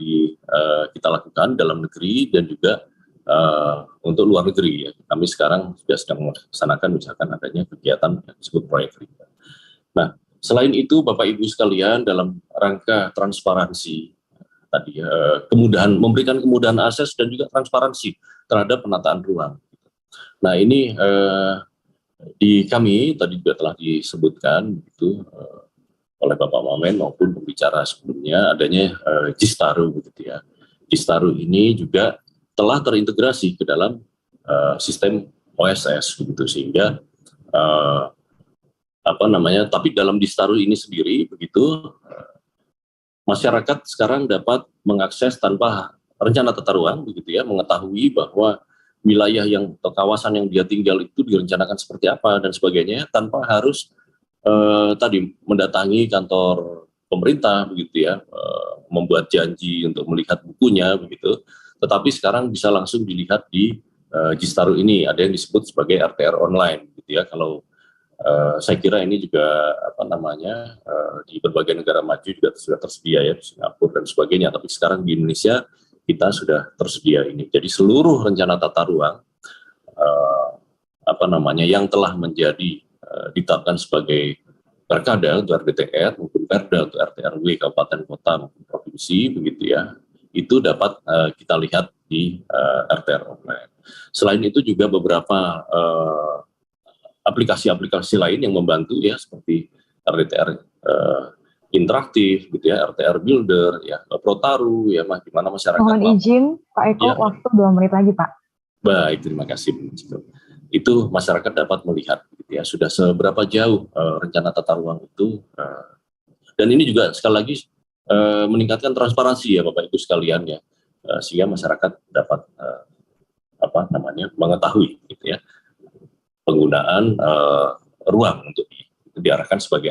kita lakukan dalam negeri dan juga untuk luar negeri ya. Kami sekarang sudah sedang melaksanakan misalkan adanya kegiatan yang disebut proyek RIPA. Nah, selain itu Bapak Ibu sekalian, dalam rangka transparansi tadi memberikan kemudahan akses dan juga transparansi terhadap penataan ruang. Nah, ini di kami tadi juga telah disebutkan gitu oleh Bapak Wamen maupun pembicara sebelumnya adanya Jistaru begitu ya. Jistaru ini juga telah terintegrasi ke dalam sistem OSS begitu, sehingga tapi dalam Jistaru ini sendiri begitu masyarakat sekarang dapat mengakses tanpa rencana tata ruang begitu ya, mengetahui bahwa wilayah atau kawasan yang dia tinggal itu direncanakan seperti apa dan sebagainya tanpa harus mendatangi kantor pemerintah begitu ya, membuat janji untuk melihat bukunya begitu. Tetapi sekarang bisa langsung dilihat di Jistaru ini, ada yang disebut sebagai RTR online gitu ya. Kalau saya kira ini juga di berbagai negara maju juga sudah tersedia ya, Singapura dan sebagainya. Tapi sekarang di Indonesia kita sudah tersedia ini. Jadi seluruh rencana tata ruang yang telah menjadi ditetapkan sebagai Perkada untuk RDTR maupun Perda untuk RT/RW kabupaten kota maupun provinsi begitu ya, itu dapat kita lihat di RTR online. Selain itu juga beberapa aplikasi-aplikasi lain yang membantu ya, seperti RDTR interaktif gitu ya, RTR Builder ya, Protaru ya, di mana masyarakat. Mohon izin Pak Eko, ya. Waktu 2 menit lagi Pak. Baik, terima kasih. Itu masyarakat dapat melihat gitu ya, sudah seberapa jauh rencana tata ruang itu, dan ini juga sekali lagi meningkatkan transparansi ya Bapak Ibu sekalian ya, sehingga masyarakat dapat mengetahui gitu ya penggunaan ruang untuk diarahkan sebagai